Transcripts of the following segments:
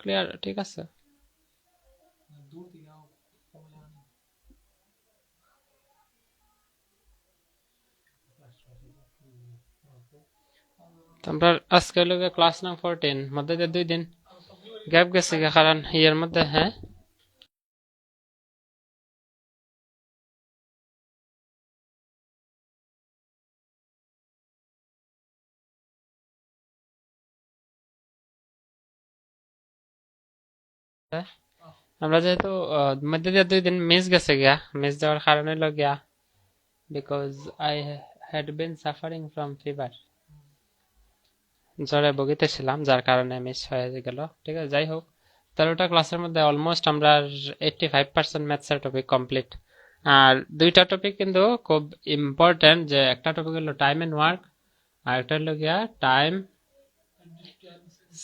Clear, ঠিক আছে। আমরা আজকে হলো ক্লাস নাম 14, মধ্যে দিয়ে 2 দিন গ্যাপ গেছে কারণ ইয়ের মধ্যে। হ্যাঁ, আমরা যেহেতু মধ্যে দিয়ে 2 দিন মিস গেছে গিয়া, মিস যাওয়ার কারণ হলো গিয়া because I had been suffering from fever, জ্বরে ভুগিতেছিলাম, যার কারণে মিস হয়ে গেল। ঠিক আছে, যাই হোক, 13টা ক্লাসের মধ্যে অলমোস্ট আমরা 85% ম্যাথসের টপিক কমপ্লিট। আর 2টা টপিক কিন্তু খুব ইম্পর্টেন্ট, যে একটা টপিক হলো টাইম এন্ড ওয়ার্ক, আর একটা হলো গিয়া টাইম,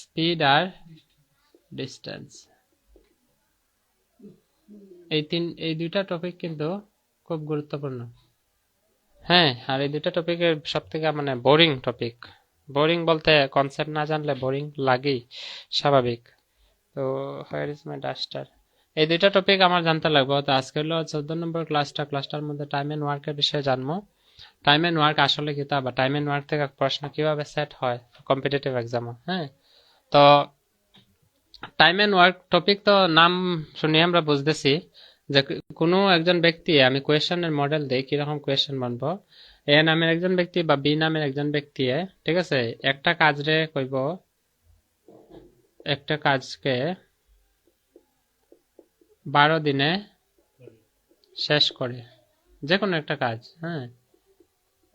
স্পিড আর ডিস্টেন্স। এই 2টা টপিক কিন্তু খুব গুরুত্বপূর্ণ। হ্যাঁ, আর এই 2টা টপিকের সব থেকে মানে বোরিং টপিক। বোরিং বলতে কনসেপ্ট না জানলে বোরিং লাগেই, স্বাভাবিক। তো হোয়ার ইজ মাই ডাস্টার, এই 2টা টপিক আমার জানতে লাগবে। তো আজকে হলো 14 নম্বর ক্লাসটার মধ্যে টাইম এন্ড ওয়ার্কের বিষয়ে জানবো। টাইম এন্ড ওয়ার্ক আসলে কি, তা বা টাইম এন্ড ওয়ার্ক থেকে প্রশ্ন কিভাবে সেট হয় কম্পিটিটিভ এক্সামে। হ্যাঁ, তো টাইম এন্ড ওয়ার্ক টপিক তো নাম শুনে আমরা বুঝতেছি যে কোনো একজন ব্যক্তি, আমি কোয়েশ্চেনের মডেল দেই কিরকম কোয়েশ্চেন বানবো। এ নামের একজন ব্যক্তি বা বি নামের একজন ব্যক্তি, ঠিক আছে, একটা কাজ রে কইব, একটা কাজকে 12 দিনে শেষ করে, যে কোনো একটা কাজ। হ্যাঁ,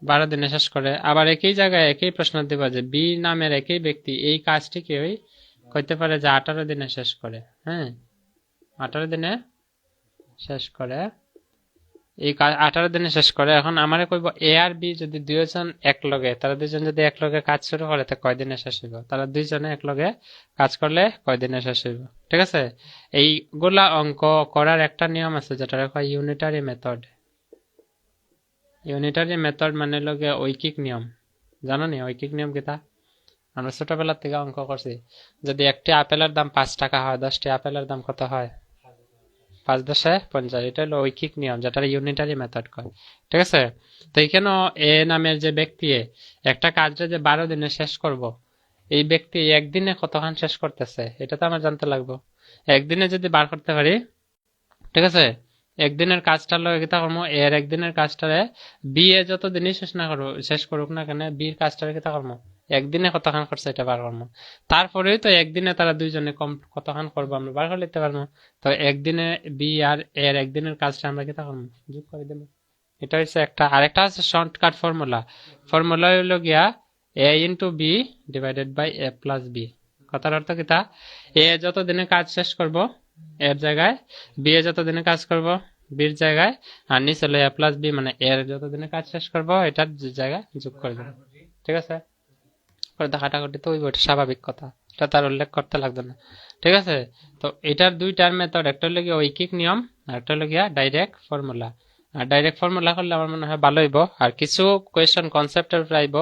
12 দিনে শেষ করে। আবার একই জায়গায় একই প্রশ্ন দিবা যে বি নামের একই ব্যক্তি এই কাজটিকে ওই কইতে পারে যে 18 দিনে শেষ করে। হ্যাঁ, 18 দিনে শেষ করে, এই 18 দিনে শেষ করে। এখন আমারে কইব এ আর বি যদি দুইজন এক লগে, তারা দুইজন যদি এক লগে কাজ শুরু করে তো কয় দিনে শেষ হইব, তারা দুইজনে এক লগে কাজ করলে কয় দিনে শেষ হইব। ঠিক আছে, এইগুলা অঙ্ক করার একটা নিয়ম আছে যেটা কয় ইউনিটারি মেথড। ইউনিটারি মেথড মানে লগে ঐকিক নিয়ম। জানো নি ঐকিক নিয়ম কিতা? আমরা ছোটবেলার থেকে অঙ্ক করছি, যদি একটি আপেলের দাম 5 টাকা হয়, 10টি আপেলের দাম কত হয়? 5×10=50। এটা হলো ঐকিক নিয়ম, যেটা ইউনিটারি মেথড কয়। ঠিক আছে, তো এখানে এ নামের যে ব্যক্তি একটা কাজটা যে 12 দিনে শেষ করব, এই ব্যক্তি একদিনে কতখান শেষ করতেছে এটা তো আমার জানতে লাগবে। একদিনে যদি বার করতে পারি, ঠিক আছে, একদিনের কাজটা লগে কিতা করবো, এর একদিনের কাজটারে বি এ যত দিনই শেষ করুক না কেন, বির কাজটারে কিতা করবো, একদিনে কতখান করছে এটা বার করবো। তারপরেই তো একদিনে তারা দুইজনে কতখান করবো আমরা বার করে নিতে পারবো। তো একদিনে বি আর এর একদিনের কাজটা আমরা কিতা করবো, যোগ করে দেবো। এটা হচ্ছে একটা। আরেকটা আছে শর্টকাট ফর্মুলা। ফর্মুলা হইল গিয়া a × b/a+b। কথার অর্থ কিতা, এ যত দিনে কাজ শেষ করব এর জায়গায়, বি এ যত দিনে কাজ করব বির জায়গায়, আর নিচে হলো a+b মানে এর যত দিনে কাজ শেষ করব এটার জায়গায় যোগ করে দেবো। ঠিক আছে, কাটাকুটি তো ওই স্বাভাবিক কথা, এটা তার উল্লেখ করতে লাগবে না। ঠিক আছে, তো এটার 2টার মেথড, একটা হলো গিয়ে ঐকিক নিয়ম আর একটা হলো গিয়া ডাইরেক্ট ফর্মুলা। আর ডাইরেক্ট ফর্মুলা করলে আমার মনে হয় ভালো হইব, আর কিছু কোয়েশ্চেন কনসেপ্টের উপর আইব।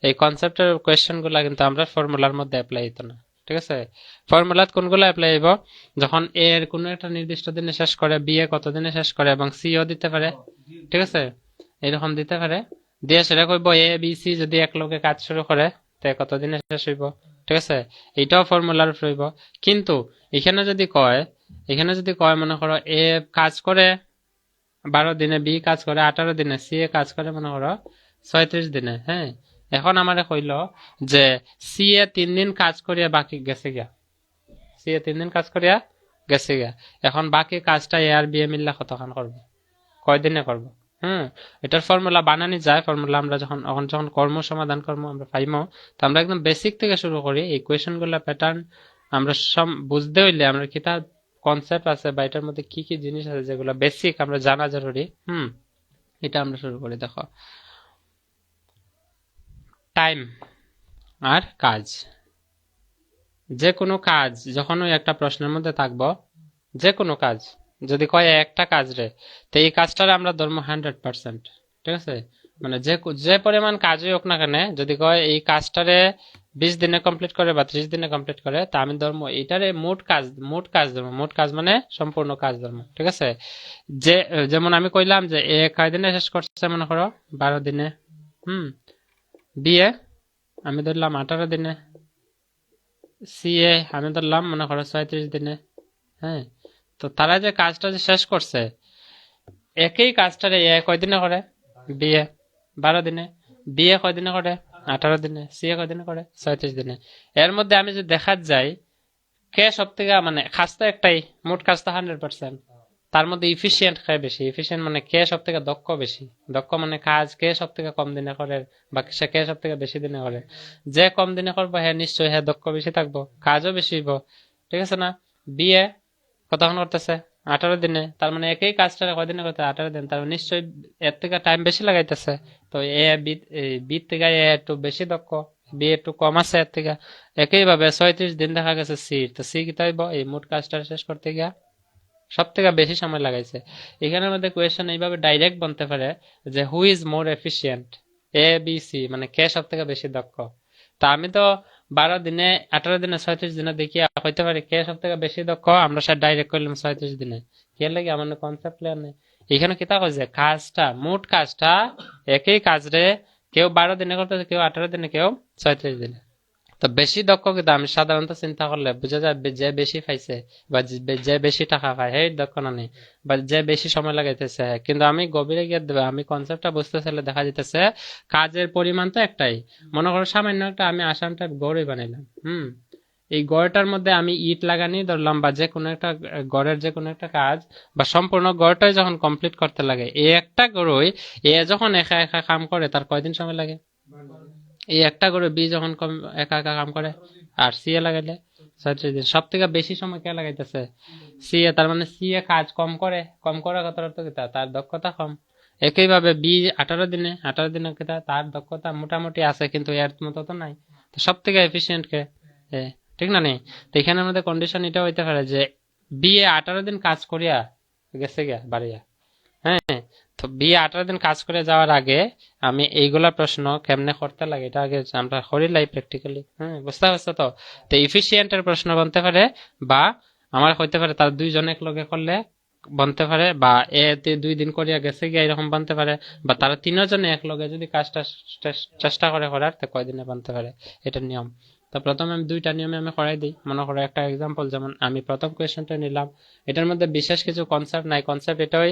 এই কনসেপ্টের কোয়েশ্চেন গুলা কিন্তু আমরা ফর্মুলার মধ্যে অ্যাপ্লাই হইতো না। ঠিক আছে, ফর্মুলাত কোনগুলো অ্যাপ্লাই হইব, যখন এ এর কোনো একটা নির্দিষ্ট দিনে শেষ করে, বি এ কত দিনে শেষ করে, এবং সি ও দিতে পারে। ঠিক আছে, এরকম দিতে পারে, দিয়ে সেটা কইব এ বি সি যদি এক লোকে কাজ শুরু করে তে কত দিনে শেষ হইব। ঠিক আছে, এইটাও ফর্মুলার উপর হইব। কিন্তু এখানে যদি কয় মনে করো এ কাজ করে 12 দিনে, বি কাজ করে 18 দিনে, সি এ কাজ করে মনে করো 36 দিনে। হ্যাঁ, এখন আমারে কইল যে সি এ 3 দিন কাজ করিয়া বাকি গেছে গিয়া, সি এ 3 দিন কাজ করিয়া গেছে গিয়া, এখন বাকি কাজটা এ আর বি এ মিললা কতক্ষণ করবো, কয় দিনে করবো। এটার ফর্মুলা বানানি যায়। ফর্মুলা আমরা যখন কর্ম সমাধান করবো আমরা পাইমো। তো আমরা একদম বেসিক থেকে শুরু করি। এই কোয়েশন গুলা প্যাটার্ন আমরা সব বুঝতে হইলে আমরা কিতা কনসেপ্ট আছে বা এটার মধ্যে কি কি জিনিস আছে যেগুলো বেসিক আমরা জানা জরুরি। এটা আমরা শুরু করি। দেখো, টাইম আর কাজ, যে কোনো কাজ যখন ওই একটা প্রশ্নের মধ্যে থাকবো, যে কোনো কাজ যদি কয় একটা কাজ রে, তো এই কাজটারে আমরা ধরবো 100%। ঠিক আছে, মানে যে পরিমাণ কাজই হোক না কেন, যদি কয় এই কাজটারে 20 দিনে কমপ্লিট করে বা 30 দিনে কমপ্লিট করে, তা আমি ধরবো এটারে মোট কাজ ধরবো। মোট কাজ মানে সম্পূর্ণ কাজ ধরবো, ঠিক আছে? যেমন আমি কইলাম যে এ কয় দিনে শেষ করছে, মনে করো 12 দিনে। বিয়ে আমি ধরলাম 18 দিনে। সিএ আমি ধরলাম মনে করো 36 দিনে। হ্যাঁ, তো তারা যে কাজটা যে শেষ করছে, একই কাজটারে এ কয়দিনে করে? বিএ 12 দিনে। বিএ কয়দিনে করে? 18 দিনে। সিএ কয়দিনে করে? 36 দিনে। এর মধ্যে আমি যদি দেখা যাই কে সব থেকে মানে কাজ তো একটাই, মোট কাজ তো 100%, তার মধ্যে ইফিসিয়েন্ট কে বেশি? ইফিসিয়েন্ট মানে কে সব থেকে দক্ষ বেশি? দক্ষ মানে কাজ কে সব থেকে কম দিনে করে বা সে কে সব থেকে বেশি দিনে করে? যে কম দিনে করবো হ্যাঁ নিশ্চয়ই হ্যাঁ দক্ষ বেশি থাকবো, কাজও বেশি হইব, ঠিক আছে না? বিয়ে কতক্ষণ করতেছে? 18 দিনে। তার মানে একই কাজটা কয়দিনে করতে? 18 দিন। তার মানে নিশ্চয়ই এর থেকে টাইম বেশি লাগাইতেছে। তো বি থেকে এ একটু বেশি দক্ষ, বি একটু কম আছে এর থেকে। একইভাবে 36 দিন দেখা গেছে সি, তো সি কি তাইব এই মোট কাজটা শেষ করতে গিয়া সব থেকে বেশি সময় লাগাইছে। এখানের মধ্যে কোয়েশ্চেন এইভাবে ডাইরেক্ট বলতে পারে যে who is more efficient, A B C, মানে কে সব থেকে বেশি দক্ষ। তা আমি তো 12 দিনে 18 দিনে 36 দিনে দেখি হইতে পারি কে সব থেকে বেশি দক্ষ, আমরা সে ডাইরেক্ট করলাম 36 দিনে। কে লাগে আমার কনসেপ্ট ক্লিয়ার নেই। এখানে কিতা কইছে কাজটা, মোট কাজটা একই কাজ রে কেউ 12 দিনে করতেছে, কেউ 18 দিনে, কেউ 36 দিনে। তো বেশি দক্ষ কিন্তু আমি সাধারণত চিন্তা করলে বোঝা যায় যে বেশি পাইছে বা যে বেশি টাকা পায় সেই দক্ষ না নেই, বা যে বেশি সময় লাগাইতেছে। কিন্তু আমি গভীরে গিয়ে আমি কনসেপ্টটা বুঝতে চাইলে দেখা যেতেছে কাজের পরিমাণ তো একটাই। মনে করো সামান্য একটা আমি আসামটা গড়ই বানাইলাম, এই গড়টার মধ্যে আমি ইট লাগানি ধরলাম বা যে কোনো একটা গড়ের যে কোনো একটা কাজ বা সম্পূর্ণ গড়টাই যখন কমপ্লিট করতে লাগে, এই একটা গড়ই এ যখন একা একা কাম করে তার কয়দিন সময় লাগে? এই একটা করে বি যখন একা একা কাম করে, আর সি এ লাগাইলে 36 দিন। সব থেকে বেশি সময় কে লাগাইতেছে? সি এ। তার মানে সি এ কাজ কম করে, কম করার কথা অর্থ কি তার দক্ষতা কম। একইভাবে বি 18 দিনে, 18 দিনে তার দক্ষতা মোটামুটি আছে কিন্তু এর মতো তো নাই। তো সব থেকে এফিসিয়েন্ট কে? এ, ঠিক না নেই? তো এখানে আমাদের কন্ডিশন এটা হইতে পারে যে বি এ 18 দিন কাজ করিয়া গেছে গিয়া বাড়িয়া। হ্যাঁ, তো বিয়ে 18 দিন কাজ করে যাওয়ার আগে আমি এইগুলা প্রশ্ন কেমনে করতে লাগে এটা আগে আমরা করি লাই প্র্যাকটিক্যালি। হ্যাঁ, বুঝতে পারছো তো? তো ইফিসিয়েন্টের প্রশ্ন বলতে পারে, বা আমার হইতে পারে তার দুইজন এক লগে করলে বনতে পারে, বা এ 2 দিন করিয়া গেছে গিয়ে এরকম বনতে পারে, বা তারা 3জনে এক লগে যদি কাজটা চেষ্টা করে করার তো কয়দিনে বনতে পারে, এটা নিয়ম। তো প্রথমে আমি 2টা নিয়মে আমি করাই দিই। মনে করো একটা এক্সাম্পল, যেমন আমি প্রথম কোয়েশ্চেনটা নিলাম, এটার মধ্যে বিশেষ কিছু কনসেপ্ট নাই। কনসেপ্ট এটাই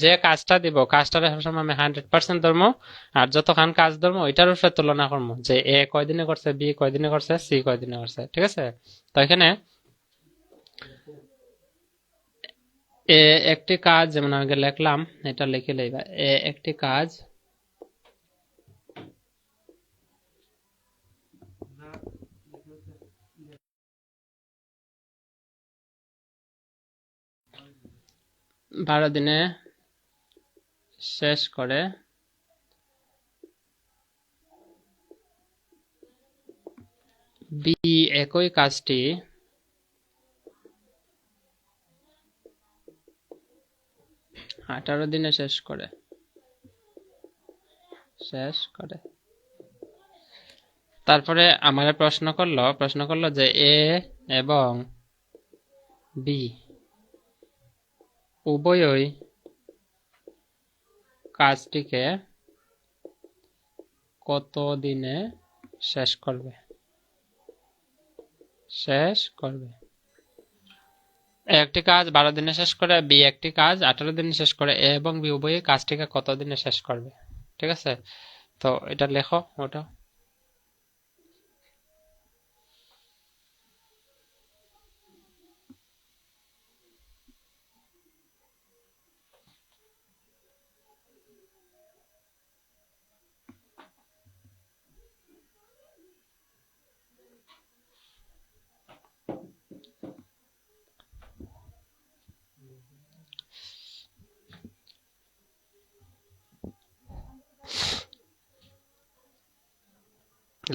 যে কাজটা দিব কাজটারে সবসময় আমি 100% ধরবো, আর যতক্ষণ কাজ ধরবো ওইটার উপরে তুলনা করবো যে এ কয়দিনে করছে, বি কয়দিনে করছে, সি কয়দিনে করছে, ঠিক আছে? তো এখানে এ একটি কাজ, যেমন আগে লিখলাম, এটা লিখে লইবা, এ একটি কাজ 12 দিনে শেষ করে, বি একই কাজটি 18 দিনে শেষ করে। তারপরে আমার প্রশ্ন করলো যে এ এবং বি উভয়ই কাজটিকে কত দিনে শেষ করবে? একটি কাজ 12 দিনে শেষ করে, বি একটি কাজ 18 দিনে শেষ করে, এ এবং বি উভয়ই কাজটিকে কত দিনে শেষ করবে, ঠিক আছে? তো এটা লেখো ওটা।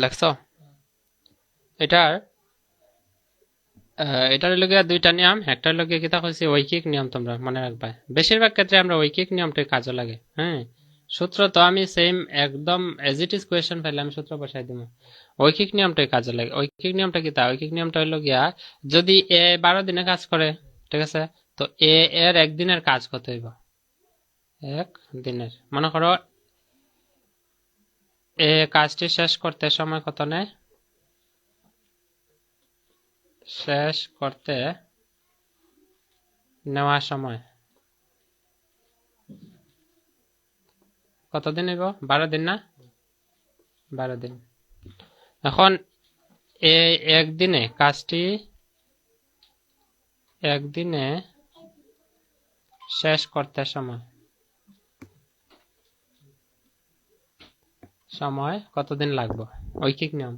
লেখছো? এটার এটার লগে 2টা নিয়ম। একটার লগে কিতা কইছি ঐকিক নিয়ম, তোমরা মনে রাখবা। বেশিরভাগ ক্ষেত্রে আমরা ঐকিক নিয়মটাই কাজে লাগে। হ্যাঁ, সূত্র তো আমি সেম একদম এজ ইট ইজ কোয়েশ্চেন পাইলে আমি সূত্র বসাই দিব। ঐকিক নিয়মটাই কাজে লাগে। ঐকিক নিয়মটা কি তা? ঐকিক নিয়মটা হলো গিয়া যদি এ 12 দিনে কাজ করে, ঠিক আছে, তো এ এর একদিনের কাজ কত হইব? এক দিনের। মনে করো এ কাজটি শেষ করতে সময় কত নেয়? শেষ করতে নেওয়া সময় কতদিন হইব? 12 দিন না? 12 দিন। এখন এ একদিনে কাজটি একদিনে শেষ করতে সময় কতদিন লাগবে? ঐকিক নিয়ম।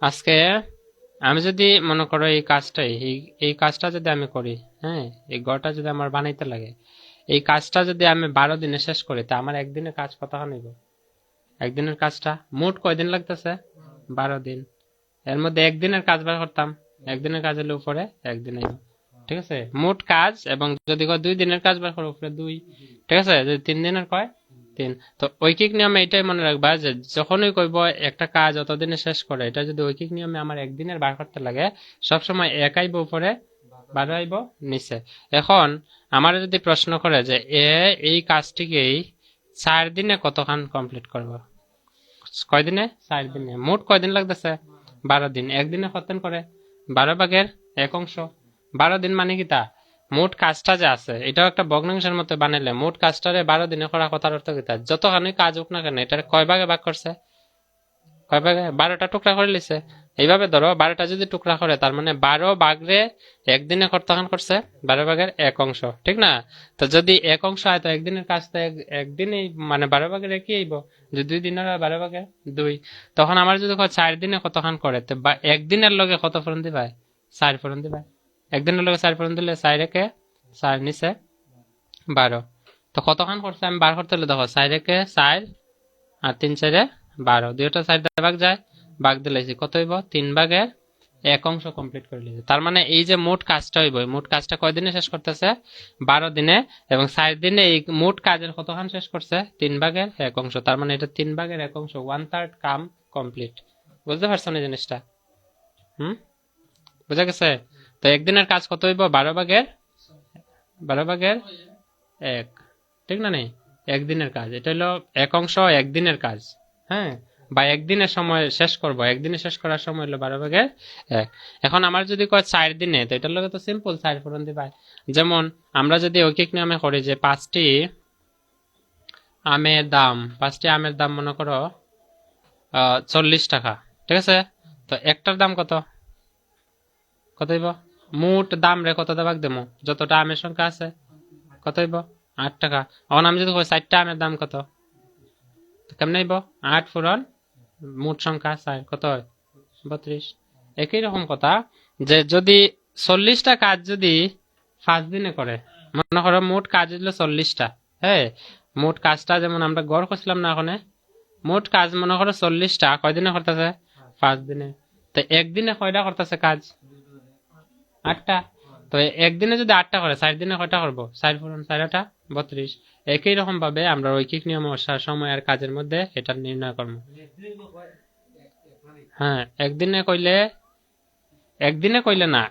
আজকে আমি যদি মনে করো এই কাজটা যদি আমি করি, হ্যাঁ, এই ঘরটা যদি আমার বানাইতে লাগে, এই কাজটা যদি আমি 12 দিনে শেষ করি, তা আমার একদিনের কাজ কতক্ষণ হইব? একদিনের কাজটা মোট কয়দিন লাগতেছে? 12 দিন। এর মধ্যে একদিনের কাজ বার করতাম, একদিনের কাজ হলে উপরে একদিন আইব, ঠিক আছে। মোট কাজ, এবং যদি 2 দিনের কাজ বার করো উপরে 2, ঠিক আছে। যদি 3 দিনের কয় 3। তো ঐকিক নিয়মে এটাই মনে রাখবা যে যখনই কইব একটা কাজ অতদিনে শেষ করে, এটা যদি ঐকিক নিয়মে আমার একদিনের বার করতে লাগে, সবসময় এক আইব উপরে, 12 আইব নিচে। এখন আমার যদি প্রশ্ন করে যে এই কাজটিকেই 4 দিনে কতক্ষণ কমপ্লিট করব? কয়দিনে? 4 দিনে। মোট কয়দিন লাগতেছে? 12 দিন। একদিনে কতদিন করে? 12/1 12 দিন মানে কি তা? মোট কাজটা যে আছে এটাও একটা ভগ্নাংশের মতো বানাইলে মোট কাজটারে 12 দিনে করা কথার অর্থ কি তা? যতখানি কাজ হোক না কেন এটার কয় ভাগে ভাগ করছে? কয় ভাগে? 12টা টুকরা করে লিছে। এইভাবে ধরো 12টা যদি টুকরা করে, তার মানে 12 ভাগরে একদিনে কতক্ষণ করছে? 12/1, ঠিক না? তো যদি 1 হয় তো একদিনের কাজ তো একদিনেই, মানে 12/1 একই আইব। যে 2 দিনের 12/2, তখন আমার যদি 4 দিনে কতক্ষণ করে, তো একদিনের লগে কত ফোরন দিবা? 4 ফোরন দিবা। একদিনের লগে 4 ফোরন দিলে 4 নিচে 12। তো কতক্ষণ করছে আমি বার করতে হলে দেখো 4 আর 3 4 12, দুইটা 4 দ্বারা ভাগ যায়, ভাগ দিলাইছি কত হইব? 3/1 কমপ্লিট করে লিখি। তার মানে এই যে মোট কাজটা হইব, মোট কাজটা কয়দিনে শেষ করতেছে? 12 দিনে। এবং 4 দিনে এই মোট কাজের কতক্ষণ শেষ করছে? 3/1। তার মানে এটা 3/1, 1/3 কাম কমপ্লিট। বুঝতে পারছো না জিনিসটা? বুঝা গেছে? তো একদিনের কাজ কত হইব? 12/1, ঠিক না? নেই একদিনের কাজ, এটা হলো 1 একদিনের কাজ, হ্যাঁ, বা একদিনের সময় শেষ করব, একদিনে শেষ করার সময় হলো 12/1। এখন আমার যদি কয় 4 দিনে, তো এটার লগে তো সিম্পল 4 ফোরন দিবা। যেমন আমরা যদি ঐকিক নিয়মে করি যে 5টি আমের দাম মনে করো 40 টাকা, ঠিক আছে। তো একটার দাম কত হইব? মোট দাম রে কত ভাগ দেবো? যতটা আমের সংখ্যা আছে কত হইব? 8 টাকা। এখন আমি যদি কই 4টা আমের দাম কত, কেমনে হইব? 8 ফুরন মোট সংখ্যা 4 কত হয়? 32। একই রকম কথা যে যদি 40টা কাজ যদি 5 দিনে করে, মনে করো মোট কাজ হইলো 40টা, হ্যাঁ, মোট কাজটা যেমন আমরা গড় করছিলাম না, ওখানে মোট কাজ মনে করো 40টা, কয়দিনে করতেছে? 5 দিনে। তো একদিনে কয়টা করতেছে কাজ? 8টা। তো একদিনে যদি 8টা করে, 4 দিনে কয়টা করবো? 4 পূরণ 4 32। একই রকম ভাবে আমরা ঐকিক নিয়ম সময় আর কাজের মধ্যে এটা নির্ণয় করবো। হ্যাঁ, একদিনে কইলে না,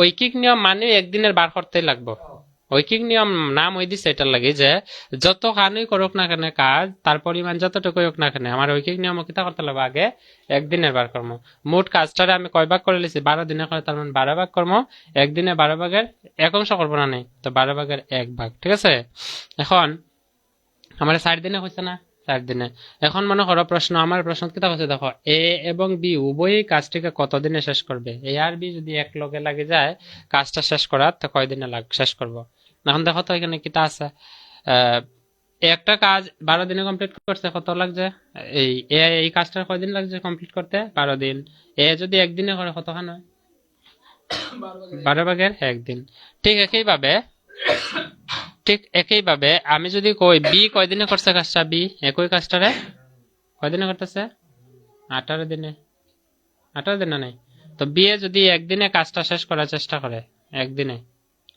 ঐকিক নিয়ম মানে একদিনের বার করতে লাগবো। ঐকিক নিয়ম নাম ওই দিছে এটার লাগে যে যতখানি করুক না কেন কাজ, তার পরিমাণ যতটুকু হোক না কেন, আমার ঐকিক নিয়ম কিতা করতে লাগবে? আগে একদিনের বার কর্ম। মোট কাজটারে আমি কয় ভাগ করে লিছি? 12 দিনে করে, তার মানে 12 ভাগ কর্ম। একদিনে 12/1 করবো না নেই, তো 12/1 ঠিক আছে। এখন আমার 4 দিনে হয়েছে না? 4 দিনে। এখন মনে করো আমার প্রশ্ন কিতা হচ্ছে, দেখো এ এবং বি উভয়ই কাজটিকে কতদিনে শেষ করবে? এ আর বি যদি এক লগে লাগে যায় কাজটা শেষ করার, তো কয়দিনে শেষ করব? এখন দেখো তো এখানে কিতা আছে, একটা কাজ 12 দিনে কমপ্লিট করছে, কত লাগছে? এই কাজটা কয়দিন লাগছে কমপ্লিট করতে? 12 দিন। এ যদি একদিনে করে কতক্ষণ হয়? 12/1 দিন। ঠিক একইভাবে আমি যদি কই বি কয়দিনে করছে কাজটা, বি একই কাজটারে কয়দিনে করতেছে? 18 দিনে। 18 দিনে নাই, তো বি এ যদি একদিনে কাজটা শেষ করার চেষ্টা করে, একদিনে,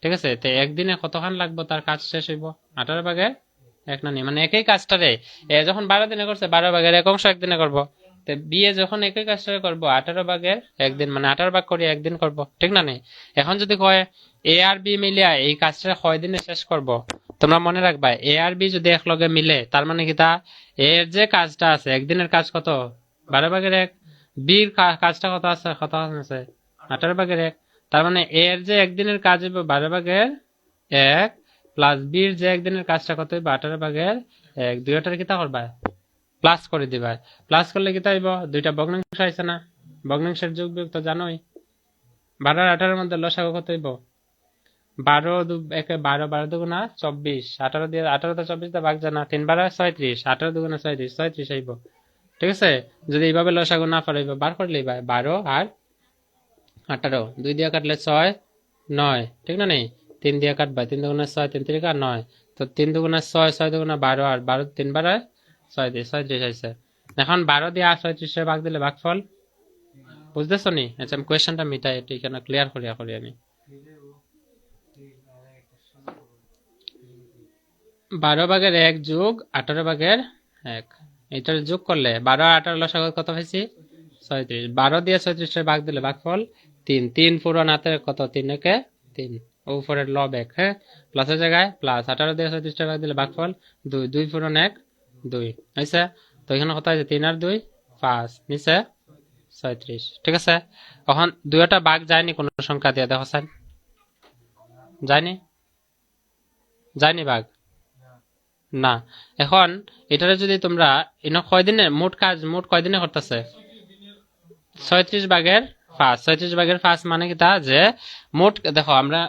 ঠিক আছে, তো একদিনে কতক্ষণ লাগবে তার কাজ শেষ হইব? 18/1। এক না নেই, মানে একই কাজটারে এ যখন 12 দিনে করছে 12 ভাগের 1 অংশ একদিনে করব। তো বি এ যখন একই কাজটারে করব 18 ভাগের একদিন, মানে 18 ভাগ করে একদিন করব, ঠিক না নেই? এখন যদি কয় এ আর বি মিলিয়া এই কাজটা কয় দিনে শেষ করব, তোমরা মনে রাখবা এ আর বি যদি একলগে মিলে তার মানে কি তা এর যে কাজটা আছে একদিনের কাজ কত 12 ভাগের 1, বির কাজটা কত আছে 18 ভাগের 1, তার মানে এর যে একদিনের কাজ হবে 12 ভাগের 1 প্লাস বির যে একদিনের কাজটা কত হইব 18 ভাগের 1, দুইটার কি তা করবা প্লাস করে দিবা। প্লাস করলে কি তা হইব দুইটা ভগ্নাংশ আইছে না, ভগ্নাংশের যোগ বিয়োগ তো জানোই। 12 আর 18 এর মধ্যে লসাগু কত হইব 12 একে 12, 12 দুগুণা 24, 18 দিয়ে 18 তো 24 দিয়ে ভাগ জানা, 3 12 36, 18 দুগুণা 36, 36 আইব, ঠিক আছে? যদি এইভাবে লসাগু না পারইব বার করলেই 12 আর 18, 2 দিয়ে কাটলে 6 9, ঠিক না নেই? 3 দিয়ে কাটবা, 3 দুগুণা 6, 3 3 9, তো 3 দুগুণা 6, 6 দুগুণা 12 আর 12 3 12 36, 36 আইছে। এখন 12 দিয়ে 36 এর ভাগ দিলে ভাগফল বুঝতেছো নি? আচ্ছা আমি কোয়েশ্চেনটা মিটাই এটা এখানে ক্লিয়ার করিয়া করি আমি। 12 ভাগের 1 যোগ 18 ভাগের 1, এটার যোগ করলে 12 আর 18 লসাগু কত পাইছি 36, 12 দিয়ে 36 এর ভাগ দিলে ভাগফল 3, 3 পূরণ হাতের কত 3 একে 3, উপরের লব 1, হ্যাঁ প্লাসের জায়গায় প্লাস, 18 দিয়ে 36 এর ভাগ দিলে ভাগফল 2, 2 পূরণ 1 2 হইছে। তো এখানে কত আছে 3 আর 2 5, নিচে 36, ঠিক আছে? এখন দুইটা ভাগ যায়নি কোন সংখ্যা দিয়ে দেখো স্যার, যায়নি যায়নি ভাগ না। এখন এটারে যদি তোমরা কয়দিনে মোট কাজ মোট কয়দিনে করতেছে 36 ভাগের 5, 36 ভাগের 5 মানে কি তা যে মোট দেখো আমরা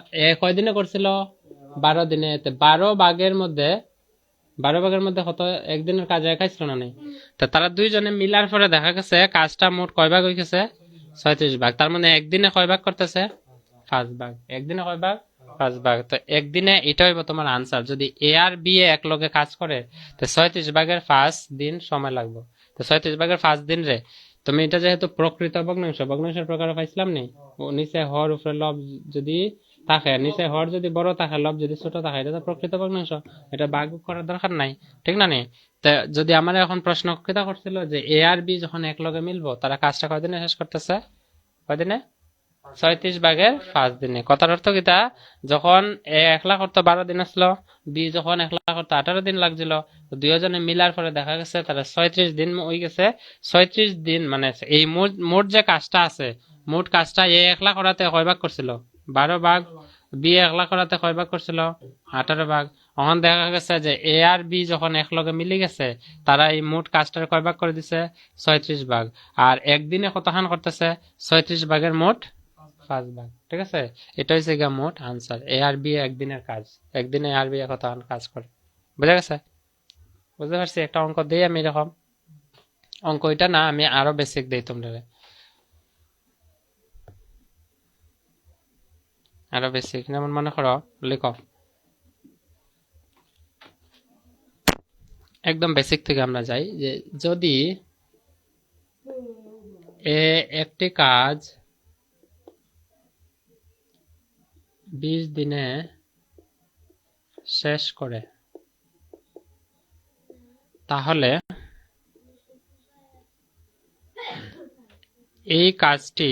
কয়দিনে করছিল 12 দিনে, 12 ভাগের মধ্যে 12 ভাগের মধ্যে কত একদিনের কাজ একাই ছিল না নেই? তো তারা দুইজনে মিলার পরে দেখা গেছে কাজটা মোট কয় ভাগ হয়ে গেছে 36 ভাগ, তার মানে একদিনে কয় ভাগ করতেছে 5 ভাগ, একদিনে কয় ভাগ 5 ভাগ। তো একদিনে এটা হইব তোমার আনসার। যদি এ আর বি এক লগে কাজ করে তো 36 ভাগের 5 দিন সময় লাগবে। তো 36 ভাগের 5 দিন রে তুমি এটা যেহেতু প্রকৃত ভগ্নাংশ, ভগ্নাংশের প্রকার পাইছিলাম নি, ও নিচে হর উপরে লব যদি থাকে, নিচে হর যদি বড় থাকে লব যদি ছোট থাকে, এটা তো প্রকৃত ভগ্নাংশ, এটা ভাগ করার দরকার নাই, ঠিক না নি? তা যদি আমার এখন প্রশ্ন কিতা করছিল যে এ আর বি যখন এক লগে মিলবো তারা কাজটা কয়দিনে শেষ করতেছে, কয়দিনে 36 ভাগের 5 দিনে। কথার অর্থ কিতা যখন এ একলা করতো 12 দিন আসলো, বি যখন একলা করতো 18 দিন লাগছিল, দুইজনে মিলার পরে দেখা গেছে তারা 36 দিন হয়ে গেছে। 36 দিন মানে এই মোট যে কাজটা আছে মোট কাজটা এ একলা করাতে কয় ভাগ করছিল 12 ভাগ, বি একলা করাতে কয় ভাগ করছিল 18 ভাগ। এখন দেখা গেছে যে এ আর বি যখন একলগে মিলে গেছে তারা এই মোট কাজটার কয় ভাগ করে দিছে 36 ভাগ, আর একদিনে কতখান করতেছে 36 ভাগের মোট 5 ভাগ, ঠিক আছে? এটা হচ্ছে গিয়ে মোট আনসার। এ আর বি একদিনের কাজ, একদিনে এ আর বি কতখান কাজ করে, বুঝা গেছে? বুঝতে পারছি? একটা অঙ্ক দিই আমি এরকম, অঙ্ক এটা না আমি আরো বেসিক দিই তোমরা, আরো বেসিক যেমন মনে করো লিখো একদম বেসিক থেকে আমরা যাই যে যদি এ একটি কাজ 20 দিনে শেষ করে তাহলে এই কাজটি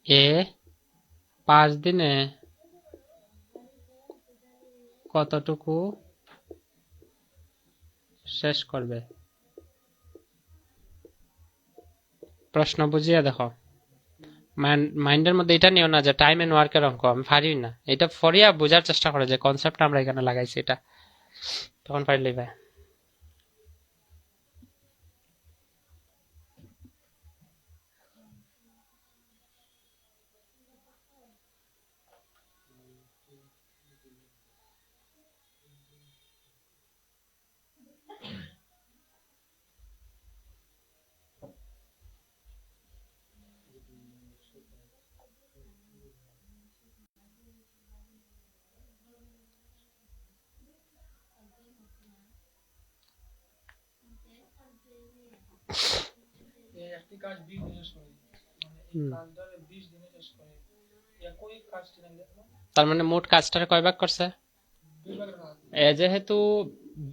এ 5 দিনে কতটুকু শেষ করবে? প্রশ্ন বুঝিয়ে দেখো, মাইন্ডের মধ্যে এটা নিও না যে টাইম এন্ড ওয়ার্কের অঙ্ক আমি পারি না, এটা ফরিয়া বোঝার চেষ্টা করো যে কনসেপ্টটা আমরা এখানে লাগাইছি এটা, তখন পারলেই ভাই। তার মানে মোট কাজটার কয় ভাগ করছে যেহেতু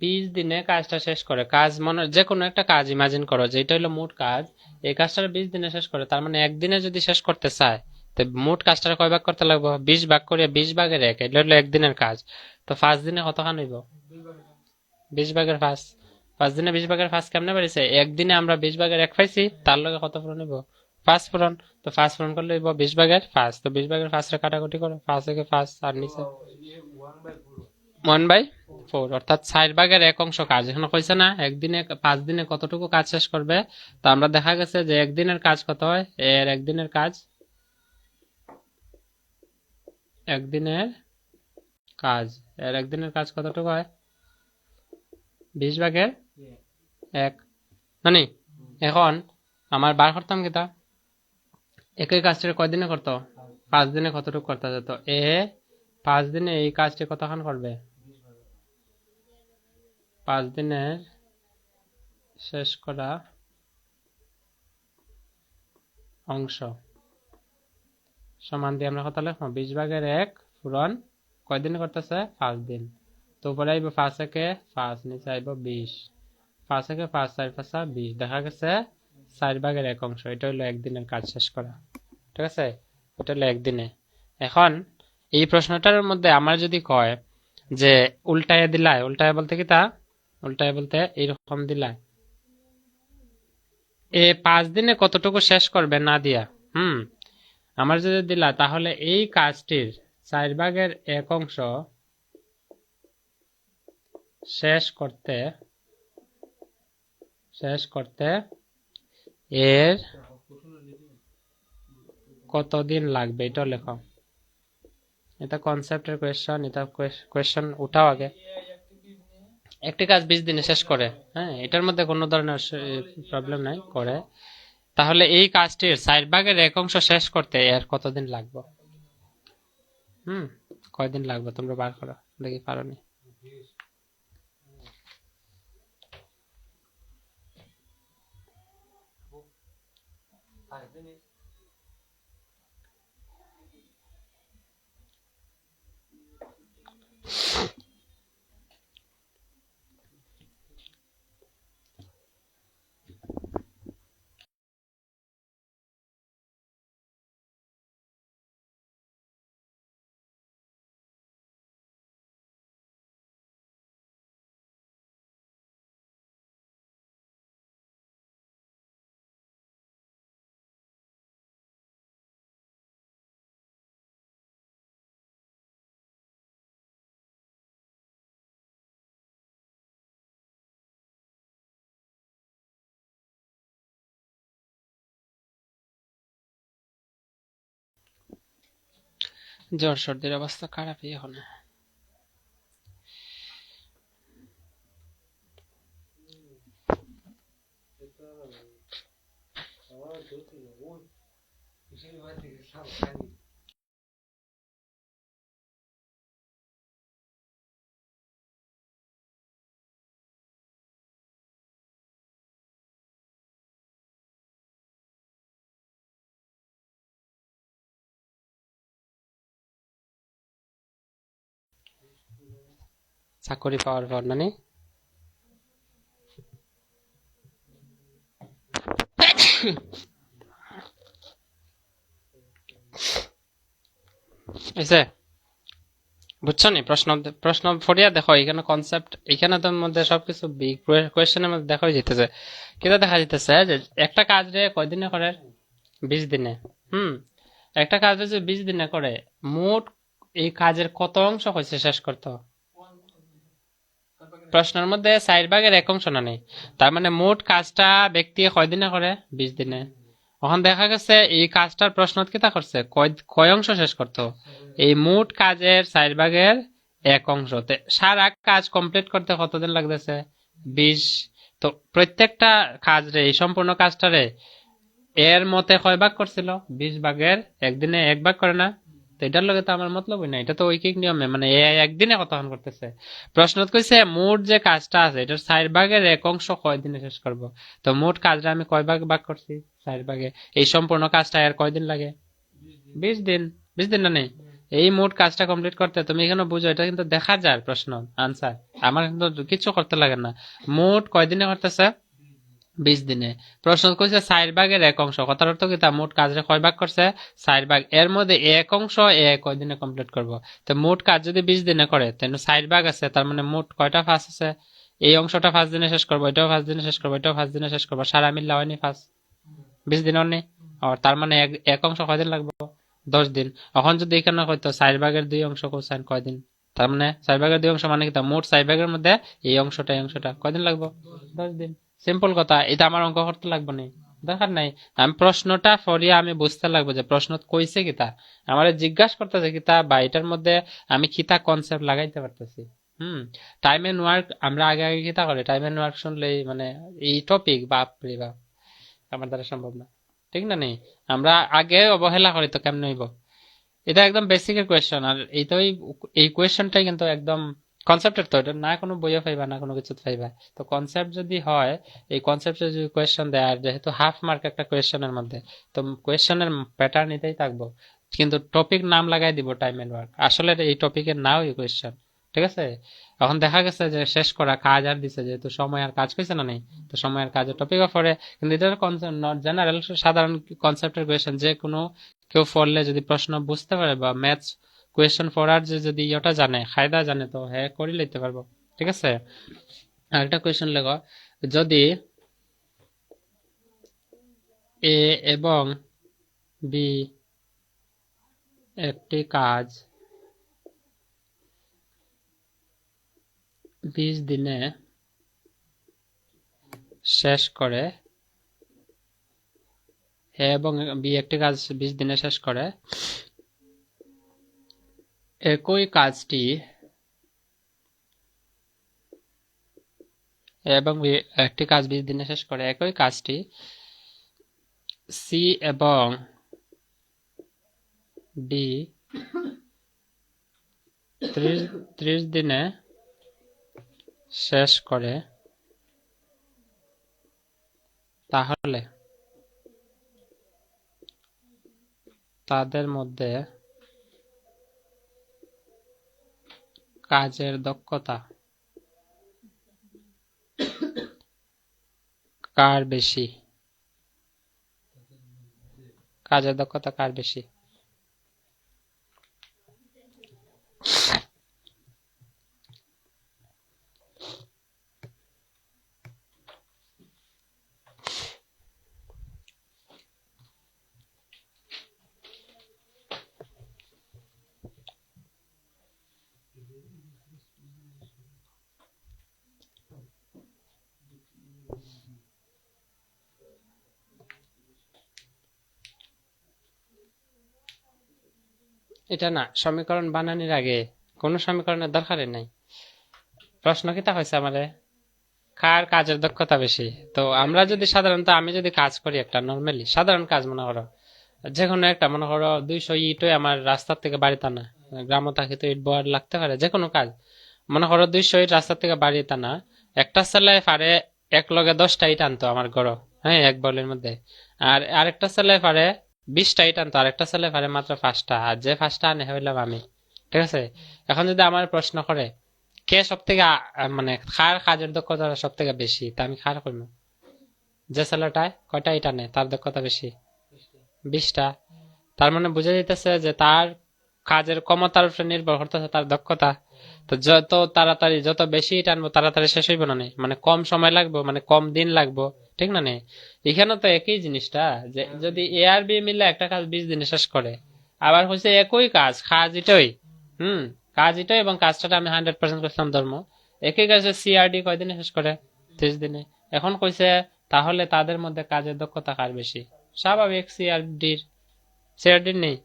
20 দিনে কাজটা শেষ করে, কাজ মনে যে কোনো একটা কাজ ইমাজিন করো যে এটা হলো মোট কাজ, এই কাজটা 20 দিনে শেষ করে, তার মানে একদিনে যদি শেষ করতে চায় তো মোট কাজটা কয় ভাগ করতে লাগবে? 20 ভাগ করে 20 ভাগের 1, এটা হলো একদিনের কাজ। তো 5 দিনে কতখান হইব? 20 ভাগের 5। 5 দিনে 20 ভাগের 5 কেমনে পারিছে? একদিনে আমরা 20 ভাগের 1 পাইছি, তার লগে কত পূরণ হইব? 5 পূরণ। তো 5 পূরণ করলে হইব 20 ভাগের 5। তো 20 ভাগের 5 রে কাটাকুটি করো, 5 থেকে 5 আর নিচে 1/4, অর্থাৎ 4 ভাগের 1 অংশ কাজ। এখানে কইছে না একদিনে 5 দিনে কতটুকু কাজ শেষ করবে, তো আমরা দেখা গেছে যে একদিনের কাজ কত হয়, এর একদিনের কাজ, একদিনের কাজ, এর একদিনের কাজ কতটুকু হয়? 20 ভাগের 1, জানি। এখন আমার বার করতাম কিতা, একই কাজটা কয়দিনে করতো? 5 দিনে কতটুকু করতে যেত? 5 দিনে এই কাজটি কতক্ষণ করবে? 5 দিনের শেষ করা অংশ সমান দিয়ে আমরা কত লিখবো? 20 ভাগের 1 পূরণ কয়দিনে করতেছে? 5 দিন। তো উপরে আইব 5 থেকে 5, নিচে আইব 20। 5 থেকে 5, 4 5 20, দেখা গেছে 4 ভাগের 1 অংশ। এটা হলো একদিনের কাজ শেষ করা, ঠিক আছে? এটা হলো একদিনে। এখন এই প্রশ্নটার মধ্যে আমার যদি কয় যে উল্টায় দিলায়, উল্টায় বলতে কি তা, উল্টায় বলতে এইরকম দিলায় এ 5 দিনে কতটুকু শেষ করবে না দিয়া, আমার যদি দিলা, তাহলে এই কাজটির 4 ভাগের 1 অংশ শেষ করতে এর কতদিন লাগবে, এটা লেখো। এটা কনসেপ্টের কোয়েশ্চন, এটা কোয়েশ্চন উঠাও আগে। একটি কাজ 20 দিনে শেষ করে, হ্যাঁ, এটার মধ্যে কোনো ধরনের প্রবলেম নাই, করে। তাহলে এই কাজটির 4 ভাগের 1 অংশ শেষ করতে এর কতদিন লাগবে? কয়দিন লাগবে তোমরা বার করো, দেখি পারো নি। জ্বর সর্দির অবস্থা খারাপই এখন। চাকরি পাওয়ার পর মানে এসে বুঝছো নি? প্রশ্ন ফরিয়া দেখো, এখানে কনসেপ্ট, এখানে তো মধ্যে সবকিছু বিগ কোয়েশ্চেনের মধ্যে দেখা যেতেছে, কিটা দেখা যেতেছে যে একটা কাজ রে কয়দিনে করে? 20 দিনে। একটা কাজ যে 20 দিনে করে, মোট এই কাজের কত অংশ হয়েছে শেষ করতে? প্রশ্নের মধ্যে 4 ভাগের 1 অংশ না নেই, তার মানে মোট কাজটা ব্যক্তি কয়দিনে করে? 20 দিনে। এখন দেখা গেছে এই কাজটার প্রশ্ন কিতা করছে, কয় অংশ শেষ করতো? এই মোট কাজের 4 ভাগের 1 অংশ। সারা কাজ কমপ্লিট করতে কতদিন লাগতেছে? 20। তো প্রত্যেকটা কাজ রে, এই সম্পূর্ণ কাজটা রে এর মতে কয় ভাগ করছিল? 20 ভাগের 1 দিনে 1 ভাগ করে না? তো এটার লগে তো আমার মতলবই না, এটা তো ঐকিক নিয়মে, মানে একদিনে কতক্ষণ করতেছে। প্রশ্ন কইছে মোট যে কাজটা আছে এটার 4 ভাগের 1 অংশ কয়দিনে শেষ করব। তো মোট কাজটা আমি কয় ভাগ ভাগ করছি? 4 ভাগে। এই সম্পূর্ণ কাজটা আর কয়দিন লাগে? 20 দিন। 20 দিন না নেই, এই মোট কাজটা কমপ্লিট করতে তুমি এখানে বুঝো, এটা কিন্তু দেখা যায় প্রশ্ন আনসার, আমার কিন্তু কিছু করতে লাগে না। মোট কয়দিনে করতেছে? 20 দিনে। প্রশ্ন কইছে 4/1 অংশ, কথার অর্থ কি তা মোট কাজে কয় ভাগ করছে? 4 ভাগ। এর মধ্যে এক অংশ কয়দিনে কমপ্লিট করব। তো মোট কাজ যদি 20 দিনে করে, তাহলে 4 ভাগ আছে, তার মানে মোট কয়টা ফাঁস আছে? এই অংশটা 5 দিনে শেষ করবো, এটাও 5 দিনে শেষ করবো, এটাও 5 দিনে শেষ করবো, সারা মিল্লা হয়নি 20 দিন হয়নি। আর তার মানে এক অংশ কয়দিন লাগবে? 10 দিন। এখন যদি এখানে হয়তো 4/2 অংশ কোসাইন কয়দিন, তার মানে 4/2 অংশ মানে কি তা মোট 4 ভাগের মধ্যে এই অংশটা কয়দিন লাগবে? 10 দিন। সিম্পল কথা, এটা আমার অঙ্ক করতে লাগবে না, দরকার নাই। আমি প্রশ্নটা পড়িয়া আমি বুঝতে লাগবো যে প্রশ্ন কইছে কিতা, আমার জিজ্ঞাসা করতেছে কিতা, বা এটার মধ্যে আমি কিতা কনসেপ্ট লাগাইতে পারতেছি। টাইম এন্ড ওয়ার্ক আমরা আগে আগে কিতা করে, টাইম এন্ড ওয়ার্ক শুনলেই মানে এই টপিক বাপরে বাপ, আমার দ্বারা সম্ভব না, ঠিক না? নেই, আমরা আগে অবহেলা করি তো কেমন হইব। এটা একদম বেসিকের কোয়েশ্চন, আর এইটাই, এই কোয়েশ্চনটাই কিন্তু একদম কনসেপ্টের, তো এটা না কোনো বইয়ে পাইবা না কোনো কিছু পাইবা। তো কনসেপ্ট যদি হয়, এই কনসেপ্টে যদি কোয়েশ্চন দেয়, আর যেহেতু হাফ মার্ক একটা কোয়েশ্চনের মধ্যে, তো কোয়েশ্চনের প্যাটার্ন এটাই থাকবো, কিন্তু টপিক নাম লাগাই দিব টাইম এন্ড ওয়ার্ক, আসলে এই টপিকের নাও এই কোয়েশ্চন, ঠিক আছে? এখন দেখা গেছে যে শেষ করা কাজ আর দিছে, যেহেতু সময় আর কাজ কইছে না নেই, তো সময় আর কাজের টপিকও পড়ে, কিন্তু এটার কনসেপ্ট জেনারেল সাধারণ কনসেপ্টের কোয়েশ্চন, যে কোনো কেউ পড়লে যদি প্রশ্ন বুঝতে পারে বা ম্যাথস কোয়েশ্চন পড়ার যে যদি ইয়েটা জানে, কায়দা জানে, তো হ্যাঁ করে লইতে পারবো, ঠিক আছে? আর একটা কোয়েশ্চন লেখো, যদি এ এবং বি একটি কাজ 20 দিনে শেষ করে, এ এবং বি একটি কাজ 20 দিনে শেষ করে, একই কাজটি এবং একটি কাজ 20 দিনে শেষ করে, একই কাজটি সি এবং ডি 30 দিনে শেষ করে, তাহলে তাদের মধ্যে কাজের দক্ষতা কার বেশি? কাজের দক্ষতা কার বেশি? এটা না, সমীকরণ বানানোর আগে কোনো সমীকরণের দরকারই নাই। প্রশ্ন কিতা হয়েছে আমাদের, কার কাজের দক্ষতা বেশি? তো আমরা যদি সাধারণত, আমি যদি কাজ করি একটা নর্মালি সাধারণ কাজ, মনে করো যে কোনো একটা, মনে করো 200 ইটই আমার রাস্তার থেকে বাড়িতে আনা, গ্রামে থাকি তো ইট বোয়ার লাগতে পারে, যে কোনো কাজ, মনে করো 200 ইট রাস্তার থেকে বাড়িতে আনা, একটা ছেলে পারে এক লগে 10টা ইট আনতো আমার ঘর, হ্যাঁ, এক বলের মধ্যে। আর আরেকটা ছেলে পারে 20টা ইট আনতো, আরেকটা ছেলে পারে মাত্র 5টা, আর যে 5টা আনে হইলাম আমি, ঠিক আছে? এখন যদি আমার প্রশ্ন করে কে সব থেকে মানে কার কাজের দক্ষতা সব থেকে বেশি, তা আমি কার করবো? যে ছেলেটায় কয়টা ইট আনে তার দক্ষতা বেশি? 20টা। তার মানে বোঝা যাইতেছে যে তার কাজের ক্ষমতার উপরে নির্ভর করতেছে তার দক্ষতা। তো যত তাড়াতাড়ি, যত বেশি টানবো তাড়াতাড়ি শেষ হইব না, মানে কম সময় লাগবো, মানে কম দিন লাগবো, ঠিক না? এখানে তো একই জিনিসটা, যে যদি এ আর বি মিলে একটা কাজ 20 দিনে শেষ করে, আবার হচ্ছে একই কাজ, কাজ এটাই, কাজ এটাই, এবং কাজটা আমি 100% করছিলাম ধর্ম, একই কাজে সি আর ডি কয়দিনে শেষ করে? 30 দিনে। এখন কইছে তাহলে তাদের মধ্যে কাজের দক্ষতা কার বেশি? স্বাভাবিক সি আর ডির নেই,